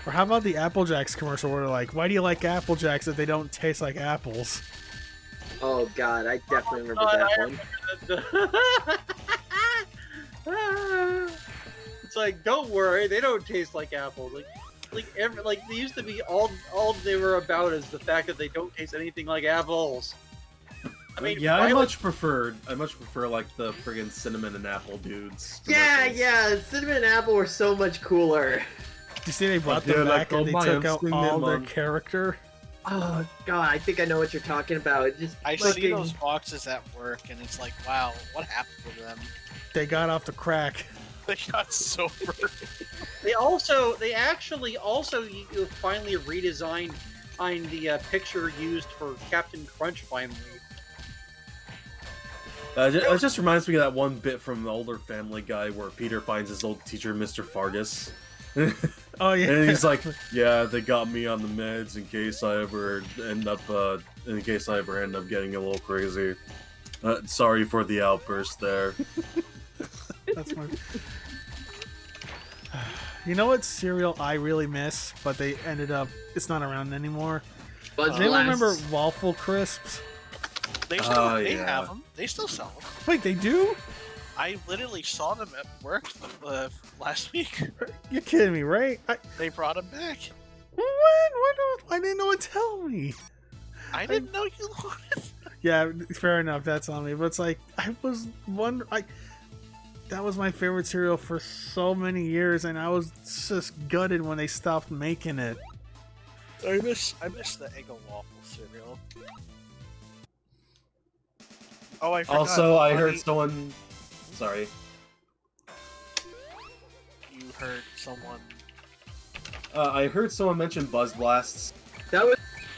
Or how about the Apple Jacks commercial where they're like, why do you like Apple Jacks if they don't taste like apples? Oh god, I definitely remember that one. It's like, don't worry, they don't taste like apples. Like they used to be all they were about is the fact that they don't taste anything like apples. I mean, yeah, why I would- much prefer like the friggin' cinnamon and apple dudes. Yeah, commercials. yeah, cinnamon and apple were so much cooler. You see, they brought Yeah, them like, back and they oh, took my, out I'm all singing, their man. character. Oh god, I think I know what you're talking about. Just I see fucking- those boxes at work, and it's like, wow, what happened to them? They got off the crack. They got sober. They actually also finally redesigned the picture used for Captain Crunch finally. It just reminds me of that one bit from the older Family Guy where Peter finds his old teacher, Mr. Fargus. Oh yeah. And he's like, yeah, they got me on the meds in case I ever end up getting a little crazy. Sorry for the outburst there. That's my. You know what cereal I really miss, but they ended up. It's not around anymore. Buzz Do you remember Blasts. waffle crisps? They still they yeah. have them. They still sell them. Wait, they do? I literally saw them at work last week. You're kidding me, right? They brought them back. Why didn't no one tell me? I didn't know you wanted. Yeah, fair enough. That's on me. But it's like I was wondering. That was my favorite cereal for so many years, and I was just gutted when they stopped making it. I miss the Eggo waffle cereal. Oh, I forgot. Also, I heard Buddy, someone. Sorry. You heard someone. I heard someone mention Buzz Blasts. That was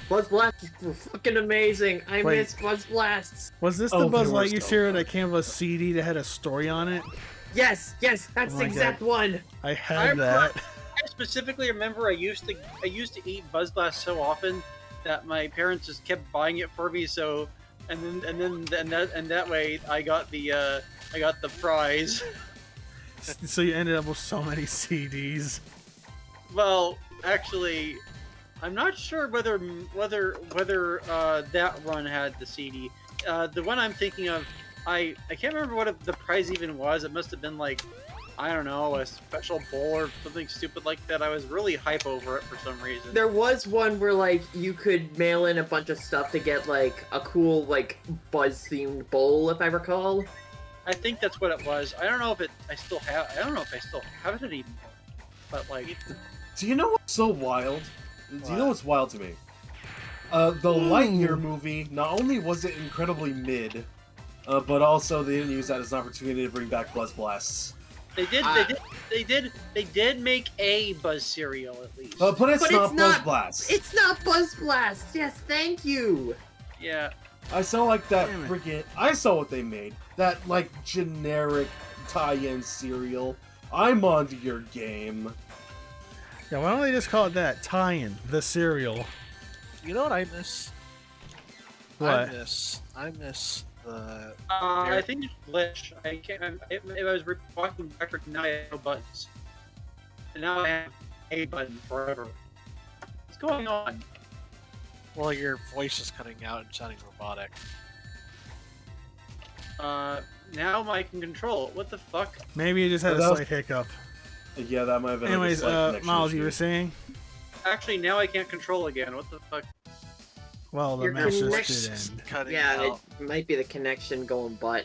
Buzz Blasts were fucking amazing. I Wait. miss Buzz Blasts. Was this Oh, the Buzz they were Lightyear so cereal good. that came with a CD that had a story on it? Yes, that's Oh the my exact God. one. I had I that. I specifically remember I used to eat Buzz Blast so often that my parents just kept buying it for me. So and that way I got the prize. So you ended up with so many CDs. Well, actually, I'm not sure whether that run had the CD. The one I'm thinking of, I can't remember what the prize even was. It must have been like, I don't know, a special bowl or something stupid like that. I was really hype over it for some reason. There was one where like you could mail in a bunch of stuff to get like a cool like Buzz themed bowl, if I recall. I think that's what it was. I don't know if I still have it anymore. But like, Do you know what's so wild? Do you know what's wild to me? The Lightyear movie, not only was it incredibly mid, but also they didn't use that as an opportunity to bring back Buzz Blasts. they did make a Buzz cereal at least. But it's But not it's Buzz not- Blasts. It's not Buzz Blast. Yes, thank you. Yeah. I saw like that Damn it. freaking. I saw what they made. That like generic tie-in cereal. I'm onto your game. Yeah, why don't they just call it that? Tie-in, the cereal. You know what I miss? What? I miss the. I think it's glitch. I can't. If I was walking backward, now I have no buttons. And now I have a button forever. What's going on? Well, your voice is cutting out and sounding robotic. Now I can control it. What the fuck? Maybe you just had a That was- slight hiccup. Yeah, that might have been. Anyways, like a slight connection Miles, you issue. were saying? Actually, now I can't control again. What the fuck? Well, the Your match just connection- did end. Cutting Yeah, out. it might be the connection going butt.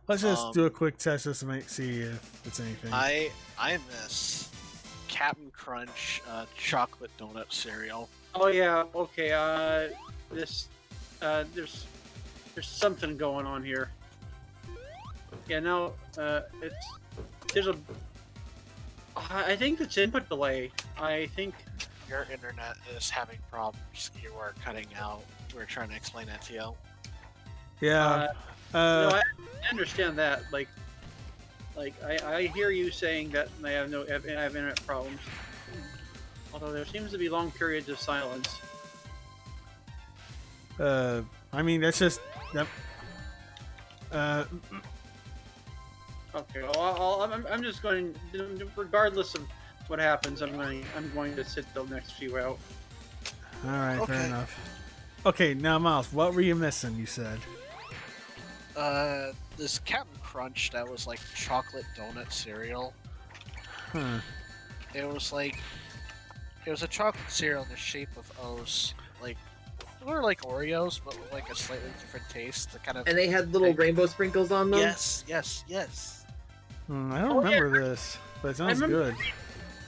Let's just Um, do a quick test just to see if it's anything. I miss Captain Crunch chocolate donut cereal. Oh yeah. Okay. There's something going on here. Yeah. No. There's a. I think it's input delay. I think. Your internet is having problems. You are cutting out. We're trying to explain that to you. yeah. No, I understand that. Like I hear you saying that I have internet problems. Although there seems to be long periods of silence. I mean, that's just. That, Okay, well, I'm just going. Regardless of what happens, I'm going to sit the next few out. Alright, fair Okay. enough. Okay, now, Miles, what were you missing, you said? This Captain Crunch that was like chocolate donut cereal. Huh. It was a chocolate cereal in the shape of O's, like they were like Oreos, but with like a slightly different taste. The kind of And they had little rainbow sprinkles on them. yes. I don't remember this, but it sounds remember- good.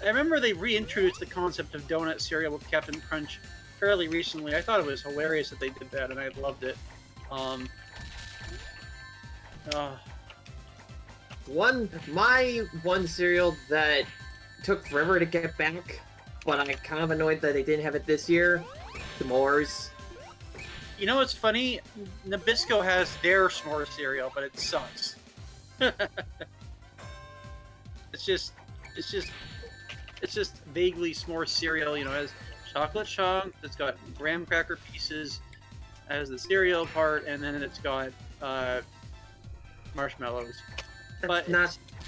I remember they reintroduced the concept of donut cereal with Captain Crunch fairly recently. I thought it was hilarious that they did that, and I loved it. My one cereal that took forever to get back, but I'm kind of annoyed that they didn't have it this year. S'mores. You know what's funny? Nabisco has their s'more cereal, but it sucks. It's just vaguely s'more cereal. You know, it has chocolate chunk. It's got graham cracker pieces as the cereal part, and then it's got marshmallows. But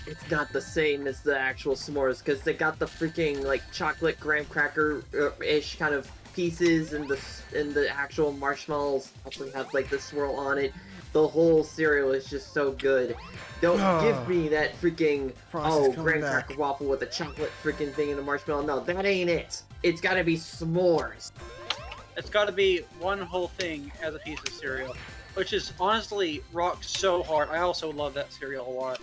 It's not the same as the actual s'mores because they got the freaking like chocolate graham cracker ish kind of pieces, and the actual marshmallows also have like the swirl on it. The whole cereal is just so good. Don't give me that freaking graham cracker waffle with a chocolate freaking thing and a marshmallow. No, that ain't it. It's gotta be s'mores. It's got to be one whole thing as a piece of cereal, which is honestly rocks so hard. I also love that cereal a lot.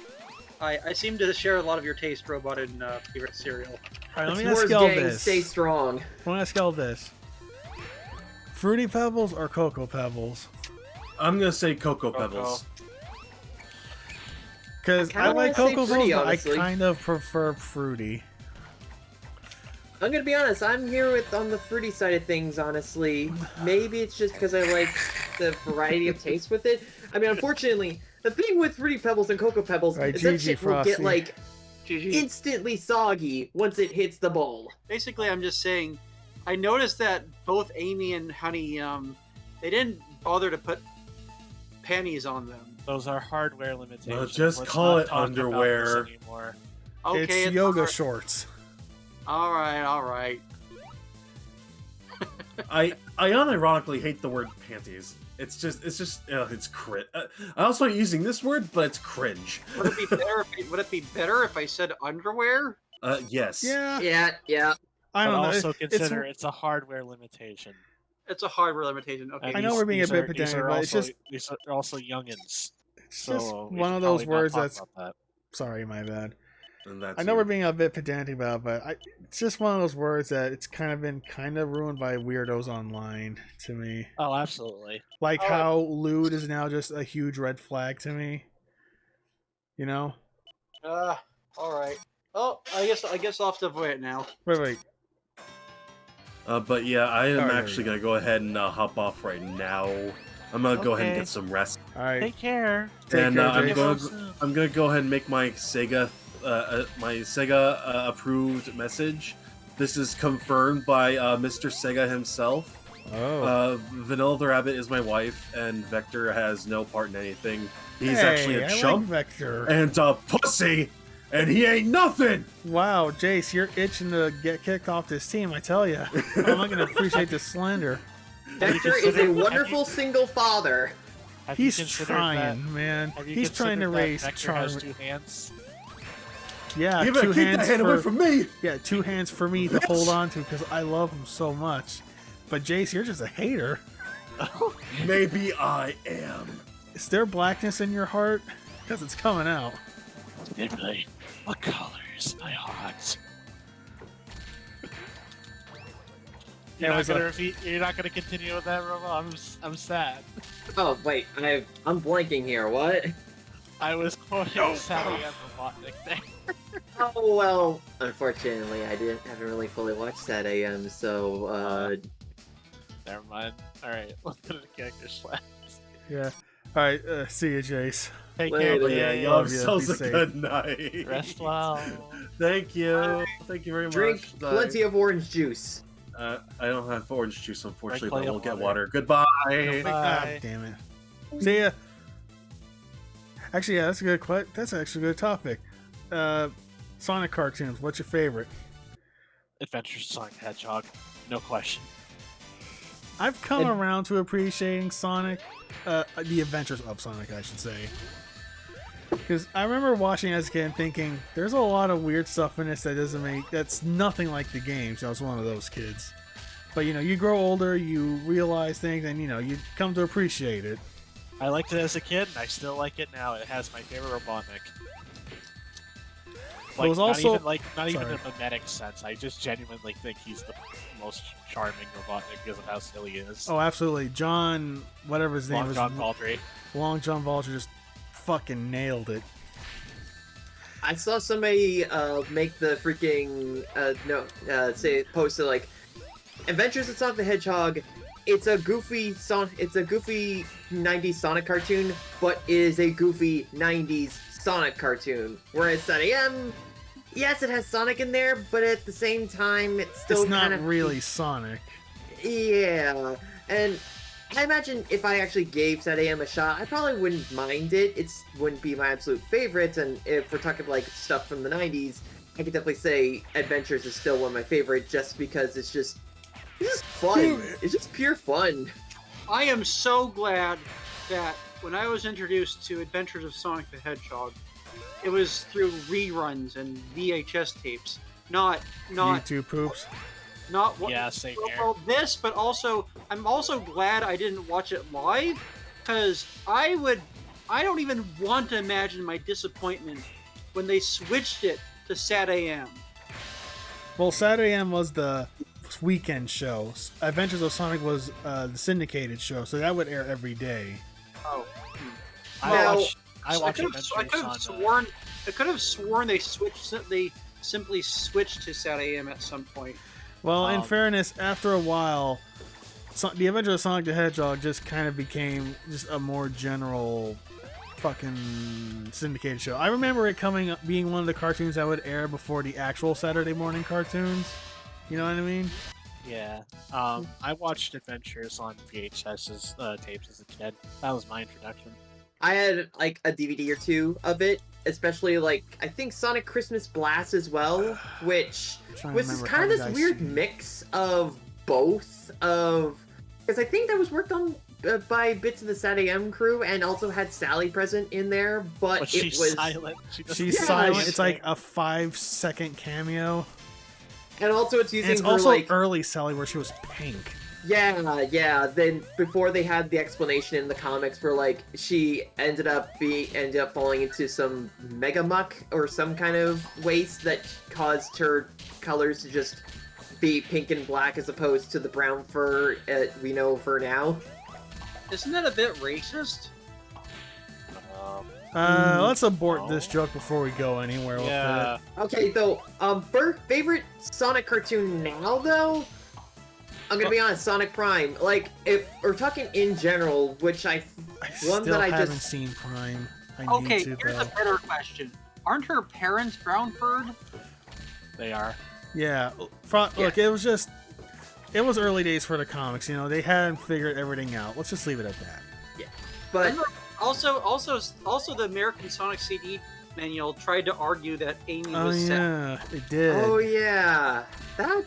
I seem to share a lot of your taste, Robot, in favorite cereal. All right, let me S'mores ask y'all gang, this. stay strong. Let me ask y'all this. Fruity Pebbles or Cocoa Pebbles? I'm gonna say Cocoa Pebbles. Because kinda I like wanna say Cocoa Fruity, Pebbles, but honestly. I kind of prefer Fruity. I'm gonna be honest, I'm here on the fruity side of things, honestly. Maybe it's just because I like the variety of taste with it. I mean, unfortunately, the thing with Fruity Pebbles and Cocoa Pebbles Right, is that GG, shit will get, Frosty. like, GG. instantly soggy once it hits the bowl. Basically, I'm just saying, I noticed that both Amy and Honey, they didn't bother to put panties on them. Those are hardware limitations. Well, just Let's call not it talk about underwear. this anymore. Okay, It's yoga alright. shorts. All right. I unironically hate the word panties. It's cringe. I also hate using this word, but it's cringe. Would it be better if I said underwear? Yes. Yeah, Yeah. I But don't know. also It's- consider it's a hardware limitation. It's a hardware limitation. Okay. I know we're being a bit pedantic, but it's just these are also youngins. it's So just we one should of those probably not words talk that's. about Sorry, my bad. And that's I know you. we're being a bit pedantic about it, but it's just one of those words that it's kind of been ruined by weirdos online to me. that. Oh, absolutely. Like Oh. how lewd is now just a huge red flag to me. You know? All right. Oh, I guess I'll have to avoid it now. Wait. But yeah, I am Alright, there actually we go. gonna go ahead and hop off right now. I'm gonna go ahead and Okay. get some rest, All right. Take care. Take and care, I'm Jace. gonna go ahead and make my Sega approved message. This is confirmed by Mr. Sega himself. Oh. Vanilla the Rabbit is my wife, and Vector has no part in anything. He's Hey, actually a I chump like Vector. and a pussy, and he ain't nothing. Wow, Jace, you're itching to get kicked off this team, I tell you. I'm not going to appreciate this slander. Vector is a wonderful single father. Have you He's considered trying, man. Have you He's trying to considered that raise Vector has charm. 2 hands. Yeah, You better 2 keep hands that hand for away from me. Yeah, 2 hands for me to hold on to because I love him so much. But Jace, you're just a hater. Maybe I am. Is there blackness in your heart? Because it's coming out. Vividly, what color is my heart? You're Yeah, not gonna continue with that, Robo. I'm sad. Oh wait, I'm blanking here. What? I was quoting Sally and Robotnik there. Oh well, unfortunately, I haven't really fully watched that AM, so Never mind. All right, let's put it in character slash. Yeah. All right. See you, Jace. Take Later. care. But yeah, Jay. y'all Love have ya, yourselves be a safe. good night. Rest well. Thank you. Thank you very drink much. plenty of orange juice. I don't have orange juice, unfortunately, Drink but we'll plenty get of water. Goodbye. Bye. Ah, damn it. See ya. Actually, yeah, that's a good. That's actually a good topic. Sonic cartoons. What's your favorite? Adventures of Sonic the Hedgehog. No question. I've come around to appreciating Sonic, the Adventures of Sonic, I should say. Because I remember watching as a kid and thinking, there's a lot of weird stuff in this that's nothing like the games. I was one of those kids. But, you grow older, you realize things, and, you come to appreciate it. I liked it as a kid, and I still like it now. It has my favorite Robotnik. It was also- not even in Sorry. a mimetic sense. I just genuinely think he's the most charming Robotnik because of how silly he is. Oh, absolutely. John, whatever his name Long is. John Baldry. Long John Vulture just fucking nailed it. I saw somebody make the freaking post like Adventures of Sonic the Hedgehog. It's a goofy 90s Sonic cartoon, but it is a goofy 90s Sonic cartoon. Whereas at AM, yes, it has Sonic in there, but at the same time, it's still It's not kind of really Sonic. Yeah, and I imagine if I actually gave Set AM a shot, I probably wouldn't mind it. It wouldn't be my absolute favorite, and if we're talking like stuff from the 90s, I could definitely say Adventures is still one of my favorite just because it's just fun. It's just pure fun. I am so glad that when I was introduced to Adventures of Sonic the Hedgehog, it was through reruns and VHS tapes, not YouTube poops. not what Yeah, same here. well, this, but also I'm also glad I didn't watch it live, because I don't even want to imagine my disappointment when they switched it to Sat AM. Well, Saturday AM was the weekend show. Adventures of Sonic was the syndicated show, so that would air every day. Oh, I watched I could have sworn they simply switched to Sat AM at some point. Well, in fairness, after a while, the Adventures of Sonic the Hedgehog just kind of became just a more general fucking syndicated show. I remember it being one of the cartoons that would air before the actual Saturday morning cartoons. You know what I mean? Yeah. I watched Adventures on VHS tapes as a kid. That was my introduction. I had like a DVD or two of it, especially like I think Sonic Christmas Blast as well, which was kind of this weird mix of both of, because I think that was worked on by bits of the Sat AM crew and also had Sally present in there, but it was silent. She's silent. It's like a 5-second cameo. And also it's using And it's her also like early Sally where she was pink. Yeah. Then before they had the explanation in the comics where like she ended up falling into some mega muck or some kind of waste that caused her colors to just be pink and black as opposed to the brown fur we know of her now. Isn't that a bit racist? Let's abort this joke before we go anywhere with it. Okay, so favorite Sonic cartoon now though, I'm gonna be honest, Sonic Prime. Like if we're talking in general, which I haven't seen Prime. I Okay, need to, here's though. a better question. Aren't her parents brown furred? They are. Yeah. Look, it was early days for the comics. You know, they hadn't figured everything out. Let's just leave it at that. But Also, the American Sonic CD manual tried to argue that Amy was set. Yeah, it did. oh yeah, that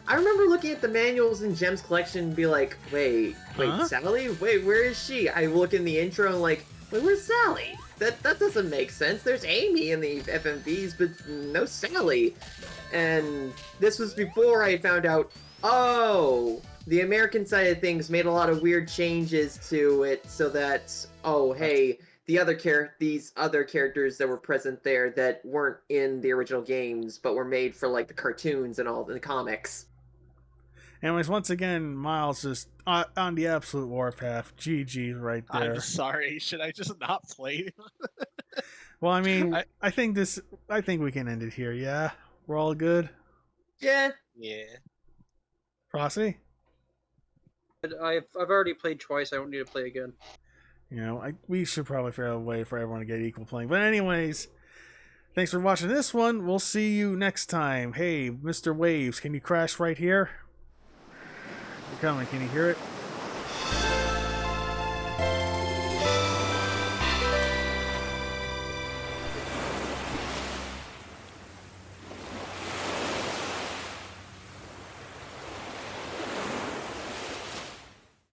I remember looking at the manuals in Gem's collection and be like, wait, Huh? Sally? Wait, where is she? I look in the intro and like, wait, where's Sally? That doesn't make sense. There's Amy in the FMVs, but no Sally. And this was before I found out, oh, the American side of things made a lot of weird changes to it so that, oh, hey, these other characters that were present there that weren't in the original games, but were made for like the cartoons and all the comics. Anyways, once again, Miles just on the absolute warpath. GG right there. I'm sorry. Should I just not play? Well, I mean, I think we can end it here. Yeah, we're all good. Yeah. Yeah. Frosty? I've already played twice. I don't need to play again. You know, we should probably figure out a way for everyone to get equal playing. But anyways, thanks for watching this one. We'll see you next time. Hey, Mr. Waves, can you crash right here? You're coming. Can you hear it?